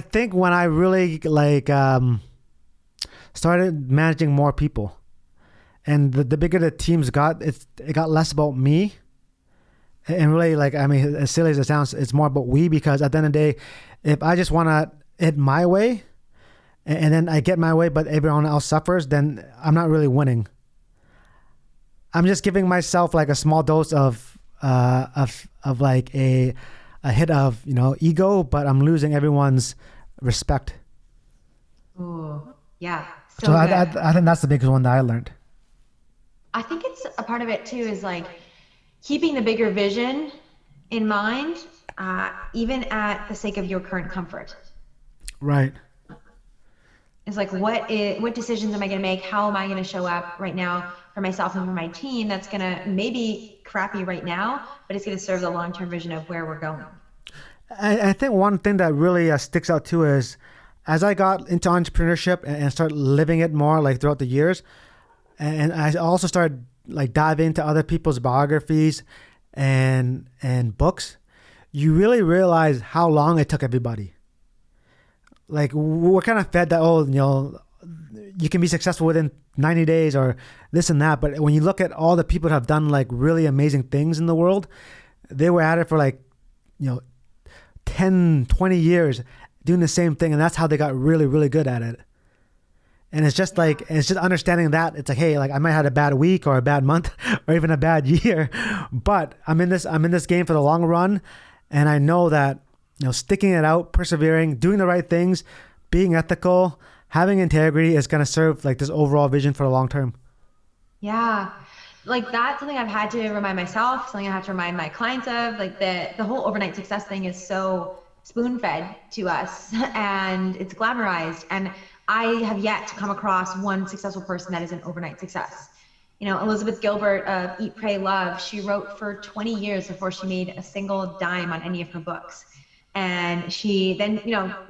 think when I really started managing more people, and the bigger the teams got, it got less about me. And really, as silly as it sounds, it's more about we, because at the end of the day, if I just want to it my way, and then I get my way, but everyone else suffers, then I'm not really winning. I'm just giving myself like a small dose of like a hit of, ego, but I'm losing everyone's respect. Oh, yeah. So I think that's the biggest one that I learned. I think it's a part of it too, is like keeping the bigger vision in mind, even at the sake of your current comfort. Right. It's like, what decisions am I going to make? How am I going to show up right now for myself and for my team? That's going to maybe crappy right now, but it's going to serve the long-term vision of where we're going. I think one thing that really sticks out too is, as I got into entrepreneurship and started living it more like throughout the years, and I also started like diving into other people's biographies and books, you really realize how long it took everybody. Like we're kind of fed that, you can be successful within 90 days or this and that. But when you look at all the people that have done like really amazing things in the world, they were at it for 10, 20 years doing the same thing. And that's how they got really, really good at it. And it's just understanding that it's like, hey, like I might have had a bad week or a bad month or even a bad year, but I'm in this game for the long run. And I know that, sticking it out, persevering, doing the right things, being ethical, having integrity is going to serve like this overall vision for the long term. Yeah. Like that's something I've had to remind myself, something I have to remind my clients of. Like the whole overnight success thing is so spoon-fed to us and it's glamorized. And I have yet to come across one successful person that is an overnight success. Elizabeth Gilbert of Eat, Pray, Love, she wrote for 20 years before she made a single dime on any of her books. And she then,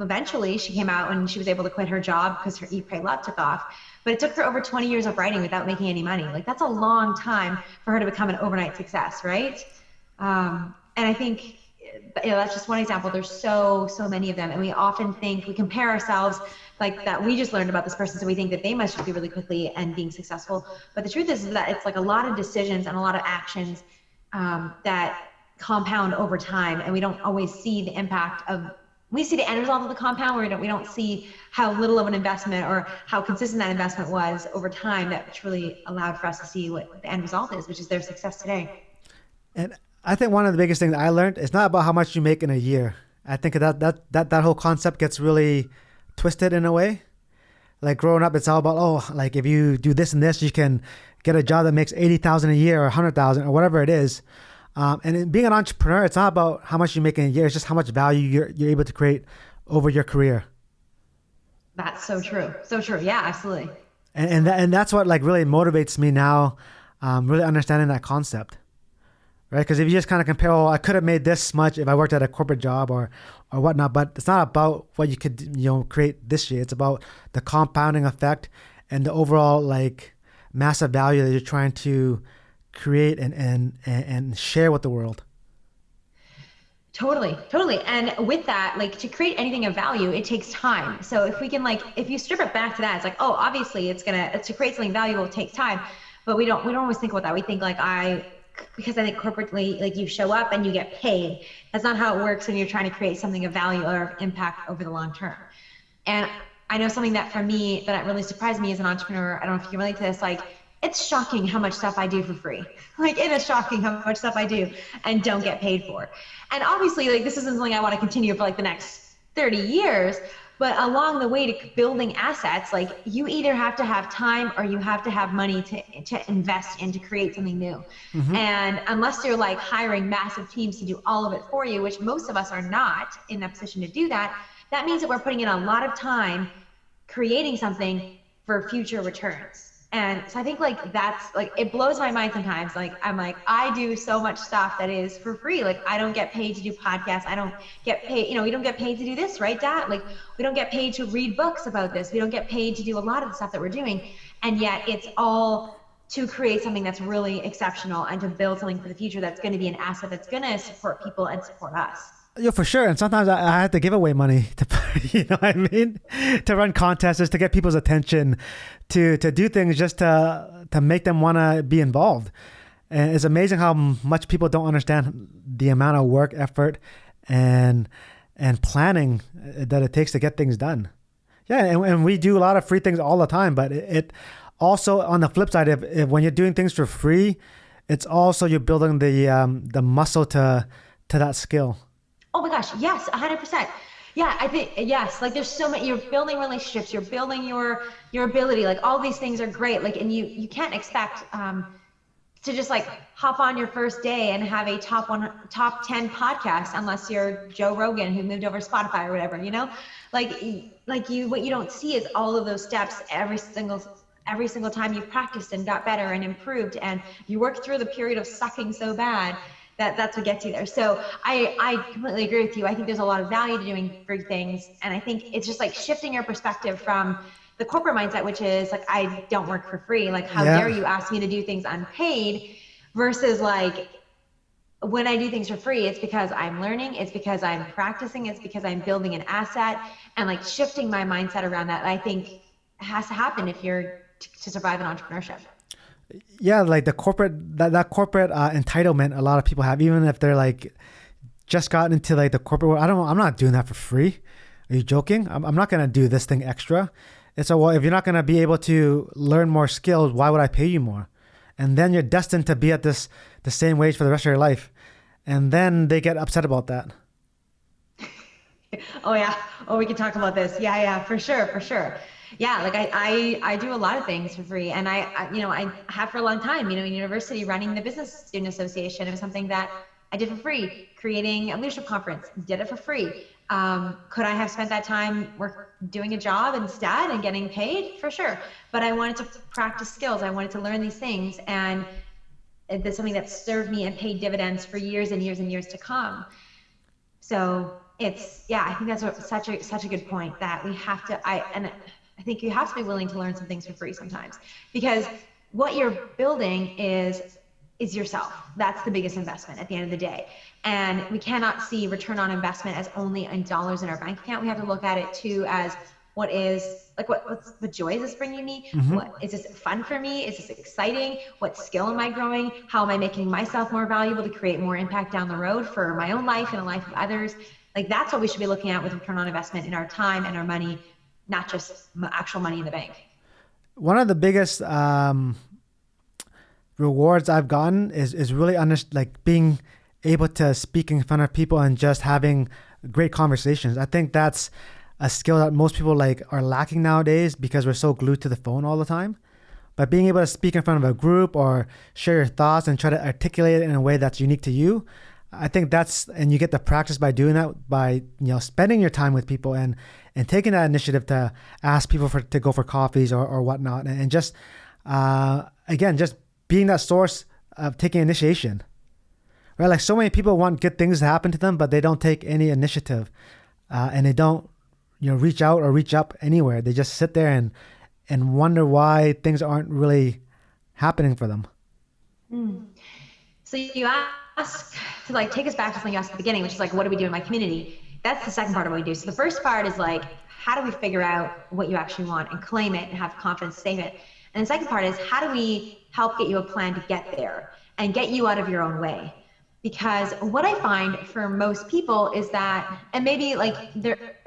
eventually she came out and she was able to quit her job because her Eat, Pray, Love took off. But it took her over 20 years of writing without making any money. Like that's a long time for her to become an overnight success, right? And I think that's just one example. There's so many of them. And we often think, we compare ourselves like that. We just learned about this person, so we think that they must just be really quickly and being successful. But the truth is that it's like a lot of decisions and a lot of actions that compound over time, and we don't always see the impact of. We see the end result of the compound, where we don't see how little of an investment or how consistent that investment was over time, that really allowed for us to see what the end result is, which is their success today. And I think one of the biggest things I learned is not about how much you make in a year. I think that whole concept gets really twisted in a way. Like growing up, it's all about, like if you do this and this, you can get a job that makes $80,000 a year or $100,000 or whatever it is. And in being an entrepreneur, it's not about how much you make in a year. It's just how much value you're able to create over your career. That's so true. So true. Yeah, absolutely. And that's what like really motivates me now, really understanding that concept, right? Because if you just kind of compare, I could have made this much if I worked at a corporate job or whatnot, but it's not about what you could, create this year. It's about the compounding effect and the overall like massive value that you're trying to create and share with the world. Totally, totally. And with that, like to create anything of value, it takes time. So if we can like, if you strip it back to that, it's like, oh, obviously to create something valuable, it takes time. But we don't always think about that. We think like because I think corporately, like you show up and you get paid. That's not how it works when you're trying to create something of value or impact over the long term. And I know something that for me, that really surprised me as an entrepreneur, I don't know if you can relate to this, like, it's shocking how much stuff I do for free. Like, it is shocking how much stuff I do and don't get paid for. And obviously, like, this isn't something I want to continue for like the next 30 years, but along the way to building assets, like you either have to have time or you have to have money to invest in to create something new. Mm-hmm. And unless you're like hiring massive teams to do all of it for you, which most of us are not in a position to do that, that means that we're putting in a lot of time creating something for future returns. And so I think like that's like, it blows my mind sometimes. Like, I'm like, I do so much stuff that is for free. Like, I don't get paid to do podcasts. I don't get paid, we don't get paid to do this, right, Dad? Like, we don't get paid to read books about this. We don't get paid to do a lot of the stuff that we're doing. And yet it's all to create something that's really exceptional and to build something for the future that's going to be an asset that's going to support people and support us. Yeah, for sure. And sometimes I have to give away money to, you know what I mean? To run contests, just to get people's attention, to do things just to make them want to be involved. And it's amazing how much people don't understand the amount of work, effort, and planning that it takes to get things done. Yeah, and we do a lot of free things all the time, but it also, on the flip side, if when you're doing things for free, it's also you're building the muscle to that skill. Oh my gosh, yes, 100%. Yeah, I think, yes, like there's so many, you're building relationships, you're building your ability, like all these things are great. Like, and you can't expect to just like hop on your first day and have a top 10 podcast unless you're Joe Rogan who moved over Spotify or whatever, like what you don't see is all of those steps every single time you've practiced and got better and improved and you worked through the period of sucking so bad. That's what gets you there. So I completely agree with you. I think there's a lot of value to doing free things. And I think it's just like shifting your perspective from the corporate mindset, which is like, I don't work for free. Like, how dare you ask me to do things unpaid, versus like, when I do things for free, it's because I'm learning, it's because I'm practicing, it's because I'm building an asset, and like shifting my mindset around that, I think has to happen if you're to survive in entrepreneurship. Yeah, like the corporate that corporate entitlement a lot of people have, even if they're like just gotten into like the corporate world. I'm not doing that for free. Are you joking? I'm not gonna do this thing extra. It's well, if you're not gonna be able to learn more skills, why would I pay you more? And then you're destined to be at the same wage for the rest of your life. And then they get upset about that. Oh yeah. Oh, we can talk about this. Yeah, for sure. Yeah, like I do a lot of things for free, and I have for a long time. In university, running the Business Student Association, it was something that I did for free. Creating a leadership conference, did it for free. Could I have spent that time doing a job instead and getting paid? For sure. But I wanted to practice skills. I wanted to learn these things, and it's something that served me and paid dividends for years and years and years to come. So I think that's such a good point, that we have to. I think you have to be willing to learn some things for free sometimes, because what you're building is yourself. That's the biggest investment at the end of the day. And we cannot see return on investment as only in dollars in our bank account. We have to look at it too as what's the joy is this bringing me? Mm-hmm. What is this fun for me? Is this exciting? What skill am I growing? How am I making myself more valuable to create more impact down the road for my own life and the life of others? Like, that's what we should be looking at with return on investment in our time and our money, not just actual money in the bank. One of the biggest rewards I've gotten is really being able to speak in front of people and just having great conversations. I think that's a skill that most people are lacking nowadays because we're so glued to the phone all the time. But being able to speak in front of a group or share your thoughts and try to articulate it in a way that's unique to you, I think and you get the practice by doing that, by spending your time with people and taking that initiative to ask people to go for coffees or whatnot, and just just being that source of taking initiation, right? Like, so many people want good things to happen to them, but they don't take any initiative, and they don't reach out or reach up anywhere. They just sit there and wonder why things aren't really happening for them. So you ask to like take us back to something you asked at the beginning, which is like, what do we do in my community? That's the second part of what we do. So the first part is like, how do we figure out what you actually want and claim it and have confidence to say it? And the second part is, how do we help get you a plan to get there and get you out of your own way? Because what I find for most people is that, and maybe like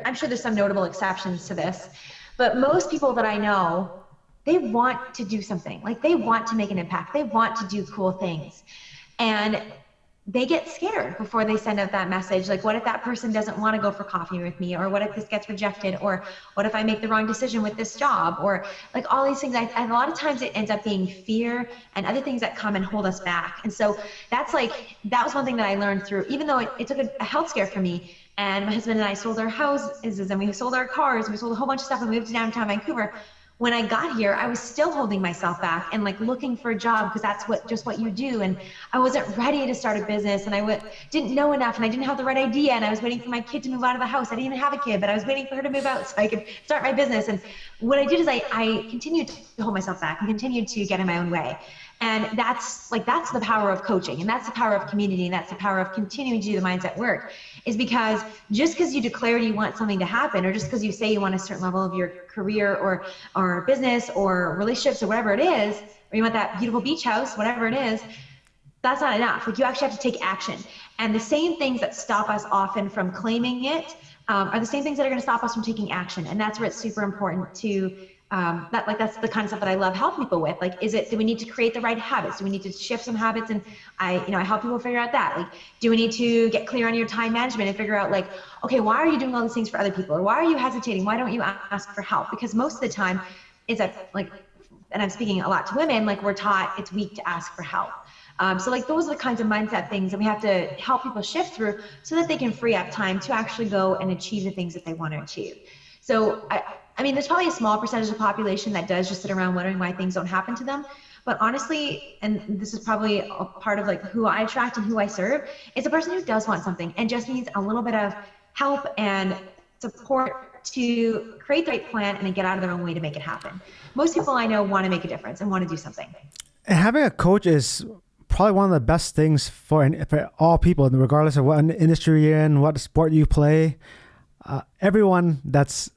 I'm sure there's some notable exceptions to this, but most people that I know, they want to do something. Like they want to make an impact. They want to do cool things. And they get scared before they send out that message. Like, what if that person doesn't want to go for coffee with me? Or what if this gets rejected? Or what if I make the wrong decision with this job? Or like all these things. A lot of times it ends up being fear and other things that come and hold us back. And so that was one thing that I learned through, even though it took a health scare for me. And my husband and I sold our houses and we sold our cars. And we sold a whole bunch of stuff and moved to downtown Vancouver. When I got here, I was still holding myself back and like looking for a job because that's just what you do. And I wasn't ready to start a business and I didn't know enough and I didn't have the right idea. And I was waiting for my kid to move out of the house. I didn't even have a kid, but I was waiting for her to move out so I could start my business. And what I did is I continued to hold myself back and continued to get in my own way. And that's the power of coaching, and that's the power of community, and that's the power of continuing to do the mindset work, is because just because you declare you want something to happen, or just because you say you want a certain level of your career or business or relationships or whatever it is, or you want that beautiful beach house, whatever it is, that's not enough. Like you actually have to take action. And the same things that stop us often from claiming it are the same things that are going to stop us from taking action. And that's where it's super important to that's the kind of stuff that I love helping people with. Like, do we need to create the right habits? Do we need to shift some habits? And I help people figure out that. Like, do we need to get clear on your time management and figure out like, okay, why are you doing all these things for other people? Or why are you hesitating? Why don't you ask for help? Because most of the time it's that like, and I'm speaking a lot to women, like we're taught it's weak to ask for help. So like those are the kinds of mindset things that we have to help people shift through so that they can free up time to actually go and achieve the things that they want to achieve. So I mean, there's probably a small percentage of the population that does just sit around wondering why things don't happen to them. But honestly, and this is probably a part of like who I attract and who I serve, it's a person who does want something and just needs a little bit of help and support to create the right plan and then get out of their own way to make it happen. Most people I know want to make a difference and want to do something. And having a coach is probably one of the best things for all people, regardless of what industry you're in, what sport you play. Everyone that's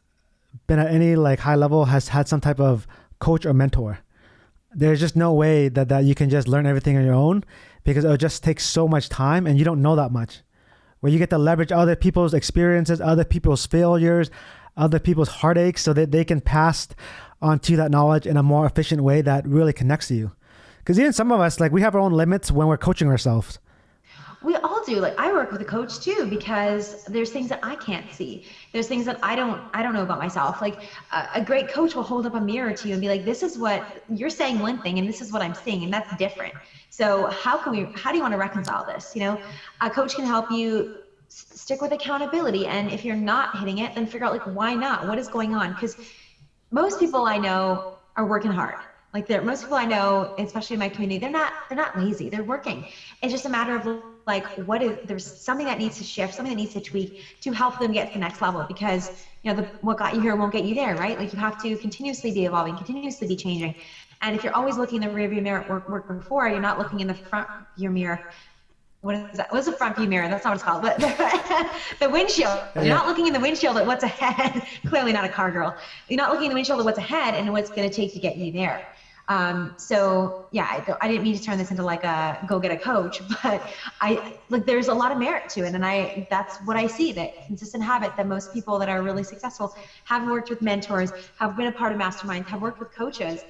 been at any like high level has had some type of coach or mentor. There's just no way that you can just learn everything on your own, because it just takes so much time and you don't know that much. Where you get to leverage other people's experiences, other people's failures, other people's heartaches, so that they can pass on to that knowledge in a more efficient way that really connects to you. Because even some of us, like we have our own limits when we're coaching ourselves. We all do. Like I work with a coach too, because there's things that I can't see. There's things that I don't know about myself. Like a great coach will hold up a mirror to you and be like, this is what you're saying one thing and this is what I'm seeing, and that's different. So how do you want to reconcile this? You know, a coach can help you stick with accountability. And if you're not hitting it, then figure out like, why not? What is going on? Because most people I know are working hard. Like most people I know, especially in my community, they're not lazy. They're working. It's just a matter of like, there's something that needs to shift, something that needs to tweak to help them get to the next level, because what got you here won't get you there, right? Like you have to continuously be evolving, continuously be changing. And if you're always looking in the rearview mirror at work before, you're not looking in the front view mirror. What is that? What's a front view mirror? That's not what it's called, but the windshield. You're not looking in the windshield at what's ahead. Clearly not a car girl. You're not looking in the windshield at what's ahead and what's going to take to get you there. So yeah, I didn't mean to turn this into like a go get a coach, but there's a lot of merit to it. And that's what I see, that consistent habit that most people that are really successful have worked with mentors, have been a part of masterminds, have worked with coaches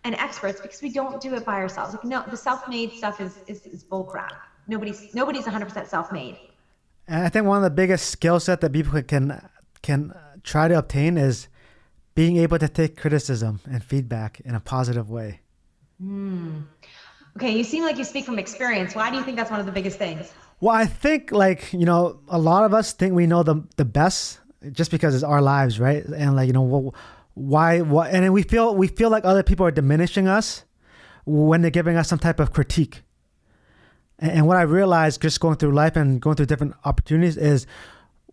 and experts, because we don't do it by ourselves. Like, no, the self-made stuff is bull crap. Nobody's 100% self-made. And I think one of the biggest skill set that people can try to obtain is being able to take criticism and feedback in a positive way. Okay, you seem like you speak from experience. Why do you think that's one of the biggest things? Well, I think a lot of us think we know the best just because it's our lives, right? And why, and then we feel like other people are diminishing us when they're giving us some type of critique. And what I realized just going through life and going through different opportunities is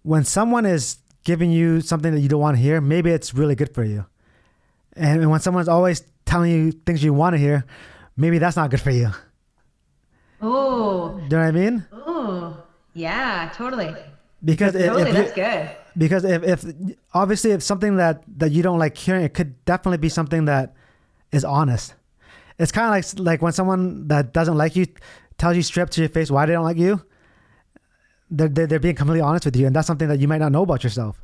when someone is giving you something that you don't want to hear, maybe it's really good for you. And when someone's always telling you things you want to hear, maybe that's not good for you. Oh, Do you know what I mean? oh, yeah, totally. Because Totally, if you, that's good. because if obviously if something that you don't like hearing, it could definitely be something that is honest. It's kind of like when someone that doesn't like you tells you straight up to your face why they don't like you. They're being completely honest with you, and that's something that you might not know about yourself.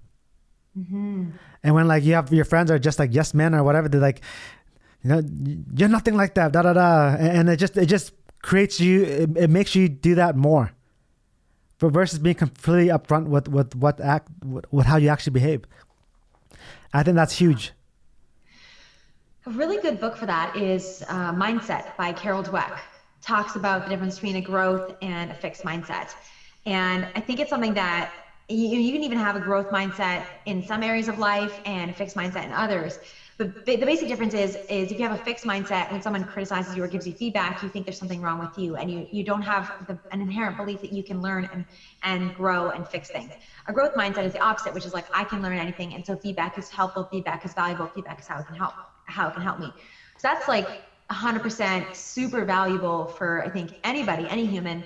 Mm-hmm. And when like you have your friends are just like yes men or whatever, they're like, you know, you're nothing like that, da da da, and it just creates you. It makes you do that more, but versus being completely upfront with how you actually behave. I think that's huge. A really good book for that is Mindset by Carol Dweck. Talks about the difference between a growth and a fixed mindset. And I think it's something that you can even have a growth mindset in some areas of life and a fixed mindset in others. But the basic difference is if you have a fixed mindset, when someone criticizes you or gives you feedback, you think there's something wrong with you, and you don't have an inherent belief that you can learn and grow and fix things. A growth mindset is the opposite, which is like, I can learn anything, and so feedback is helpful, feedback is valuable, feedback is how it can help me. So that's like 100% super valuable for, I think, anybody, any human,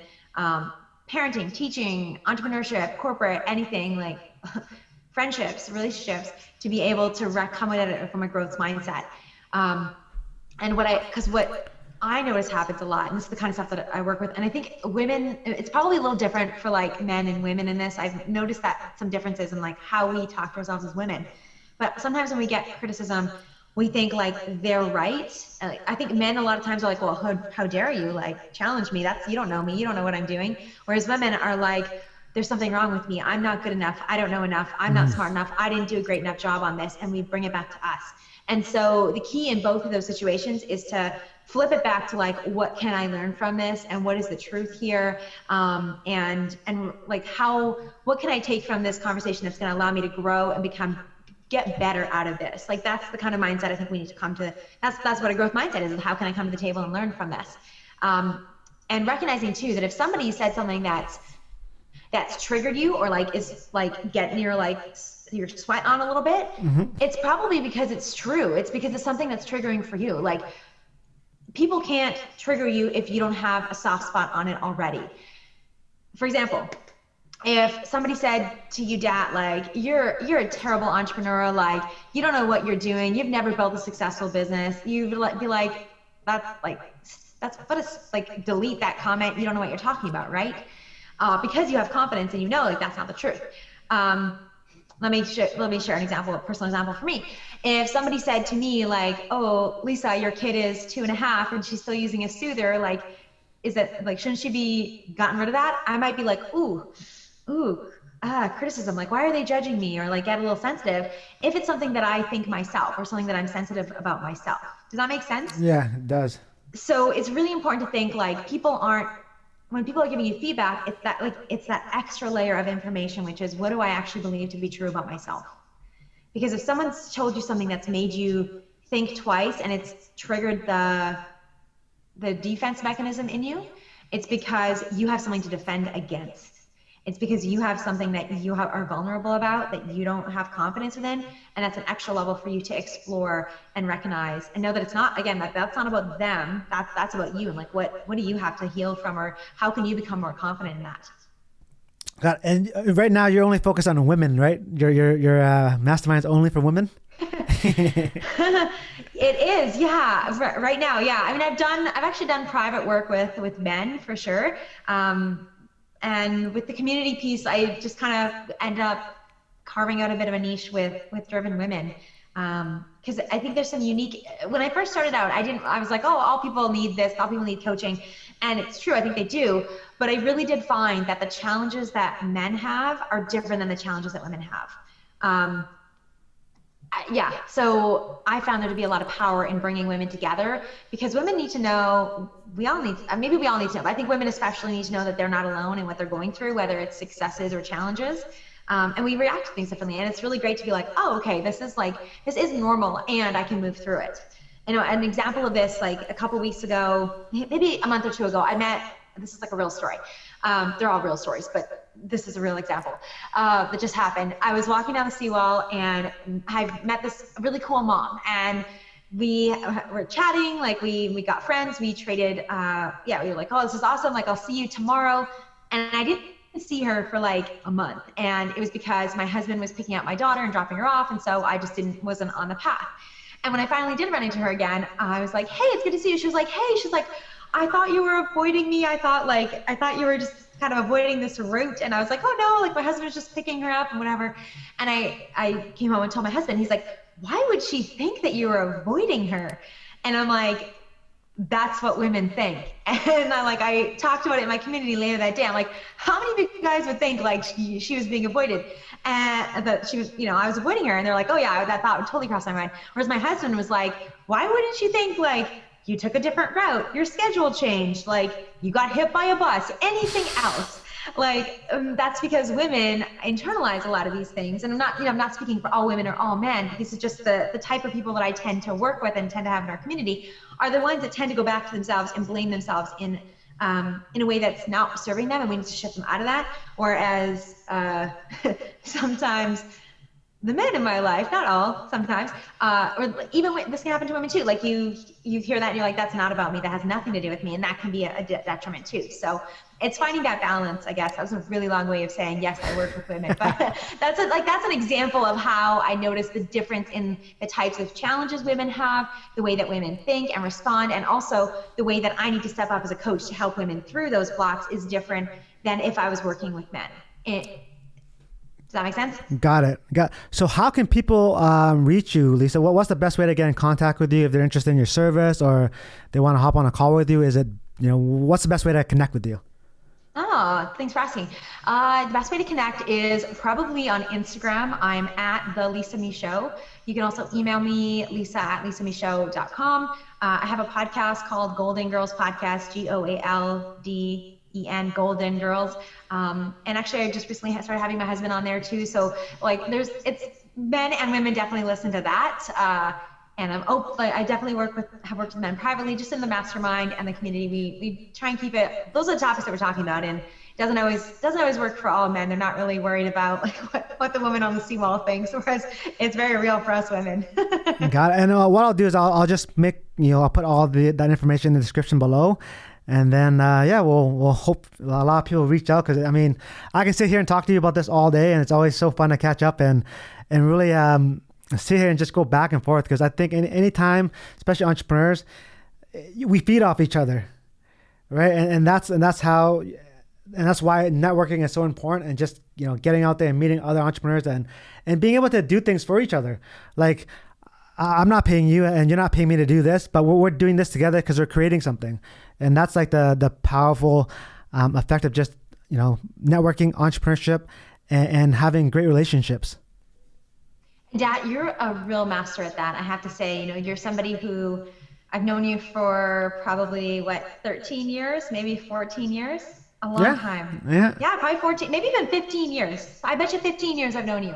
parenting, teaching, entrepreneurship, corporate, anything, like friendships, relationships, to be able to come at it from a growth mindset. And what I notice happens a lot, and this is the kind of stuff that I work with, and I think women, it's probably a little different for like men and women in this. I've noticed that some differences in like how we talk to ourselves as women. But sometimes when we get criticism, we think like they're right. I think men a lot of times are like, well, how dare you like challenge me? You don't know me. You don't know what I'm doing. Whereas women are like, there's something wrong with me. I'm not good enough. I don't know enough. I'm not smart enough. I didn't do a great enough job on this. And we bring it back to us. And so the key in both of those situations is to flip it back to like, what can I learn from this? And what is the truth here? And like what can I take from this conversation that's going to allow me to grow and get better out of this? Like, that's the kind of mindset I think we need to come to. That's what a growth mindset is how can I come to the table and learn from this? And recognizing too, that if somebody said something that's triggered you, or like is like getting your sweat on a little bit, it's probably because it's true. It's because it's something that's triggering for you. Like, people can't trigger you if you don't have a soft spot on it already. For example, if somebody said to you, Dad, like, you're a terrible entrepreneur, like, you don't know what you're doing, you've never built a successful business, you'd be like, delete that comment, you don't know what you're talking about, right? Because you have confidence and you know, like, that's not the truth. Let me share an example, a personal example for me. If somebody said to me, like, oh, Lisa, your kid is 2.5 and she's still using a soother, like, is that, like, shouldn't she be gotten rid of that? I might be like, criticism, like, why are they judging me? Or like get a little sensitive if it's something that I think myself, or something that I'm sensitive about myself. Does that make sense? Yeah, it does. So it's really important to think like, when people are giving you feedback, it's that extra layer of information, which is, what do I actually believe to be true about myself? Because if someone's told you something that's made you think twice and it's triggered the defense mechanism in you, it's because you have something to defend against. It's because you have something that you are vulnerable about, that you don't have confidence within, and that's an extra level for you to explore and recognize and know that it's not, again, that's not about them, that's about you, and like, what do you have to heal from, or how can you become more confident in that? God, and right now you're only focused on women, right? Your mastermind's only for women? It is, yeah. Right now, yeah. I mean, I've actually done private work with men for sure. And with the community piece, I just kind of ended up carving out a bit of a niche with driven women. Because I think there's some unique, when I first started out, I was like, oh, all people need this, all people need coaching. And it's true, I think they do. But I really did find that the challenges that men have are different than the challenges that women have. So I found there to be a lot of power in bringing women together, because women need to know, maybe we all need to know, but I think women especially need to know that they're not alone in what they're going through, whether it's successes or challenges. And we react to things differently. And it's really great to be like, oh, okay, this is normal and I can move through it. You know, an example of this, like a couple weeks ago, maybe a month or two ago, this is like a real story. They're all real stories, but this is a real example that just happened. I was walking down the seawall and I met this really cool mom, and we were chatting, like we got friends, we traded, we were like, oh, this is awesome. Like, I'll see you tomorrow. And I didn't see her for like a month. And it was because my husband was picking up my daughter and dropping her off. And so I just wasn't on the path. And when I finally did run into her again, I was like, hey, it's good to see you. She was like, hey, she's like, I thought you were avoiding me. I thought you were just kind of avoiding this route. And I was like, oh no, like my husband was just picking her up and whatever. And I came home and told my husband, he's like, why would she think that you were avoiding her? And I'm like, that's what women think. And I talked about it in my community later that day. I'm like, how many of you guys would think like she was being avoided and that she was, I was avoiding her? And they're like, oh yeah, that thought would totally cross my mind. Whereas my husband was like, why wouldn't you think like you took a different route, your schedule changed, like you got hit by a bus, anything else? Like that's because women internalize a lot of these things. And I'm not speaking for all women or all men. This is just the type of people that I tend to work with and tend to have in our community are the ones that tend to go back to themselves and blame themselves in a way that's not serving them, and we need to shift them out of that. Whereas sometimes the men in my life, not all, sometimes, or even this can happen to women too. Like you hear that and you're like, that's not about me. That has nothing to do with me. And that can be a detriment too. So it's finding that balance, I guess. That was a really long way of saying, yes, I work with women, but that's an example of how I noticed the difference in the types of challenges women have, the way that women think and respond, and also the way that I need to step up as a coach to help women through those blocks is different than if I was working with men. Does that make sense? Got it. So how can people reach you, Lisa? What's the best way to get in contact with you if they're interested in your service or they want to hop on a call with you? Is it, what's the best way to connect with you? Oh, thanks for asking. The best way to connect is probably on Instagram. I'm at the Lisa Michaud. You can also email me, lisa@lisamichaud.com. I have a podcast called Goalden Girls Podcast, Goalden, Goalden Girls. And actually I just recently started having my husband on there too. So like it's men and women definitely listen to that. And I definitely have worked with men privately, just in the mastermind and the community. We try and keep it, those are the topics that we're talking about. And it doesn't always work for all men. They're not really worried about like what the woman on the seawall thinks, whereas it's very real for us women. Got it. And what I'll do is I'll just make, I'll put all that information in the description below. And then, we'll hope a lot of people reach out, because I mean, I can sit here and talk to you about this all day, and it's always so fun to catch up and really sit here and just go back and forth. Because I think any time, especially entrepreneurs, we feed off each other, right? And that's why networking is so important, and just getting out there and meeting other entrepreneurs and being able to do things for each other. Like I'm not paying you and you're not paying me to do this, but we're doing this together because we're creating something. And that's like the powerful effect of just, networking, entrepreneurship, and having great relationships. Dad, you're a real master at that. I have to say, you're somebody who I've known you for probably 13 years, maybe 14 years, a long time. Yeah, probably 14, maybe even 15 years. I bet you 15 years I've known you.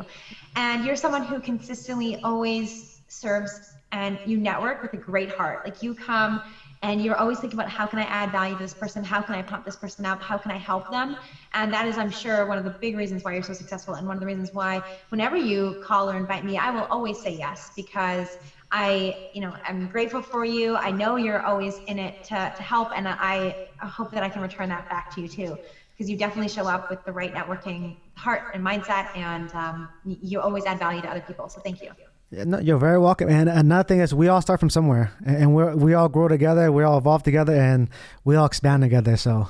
And you're someone who consistently always serves, and you network with a great heart. Like you come and you're always thinking about, how can I add value to this person? How can I pump this person up? How can I help them? And that is, I'm sure, one of the big reasons why you're so successful, and one of the reasons why whenever you call or invite me, I will always say yes, because I'm grateful for you. I know you're always in it to help, and I hope that I can return that back to you too, because you definitely show up with the right networking heart and mindset, and you always add value to other people. So thank you. Yeah, no, you're very welcome. And another thing is, we all start from somewhere, and we all grow together, we all evolve together, and we all expand together. So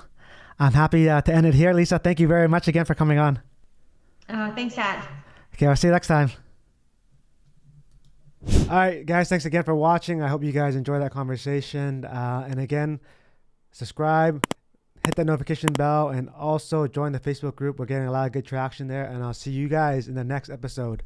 I'm happy to end it here. Lisa, thank you very much again for coming on. Thanks, Dad. Okay, I'll see you next time. All right, guys, thanks again for watching. I hope you guys enjoyed that conversation. And again, subscribe, hit that notification bell, and also join the Facebook group. We're getting a lot of good traction there, and I'll see you guys in the next episode.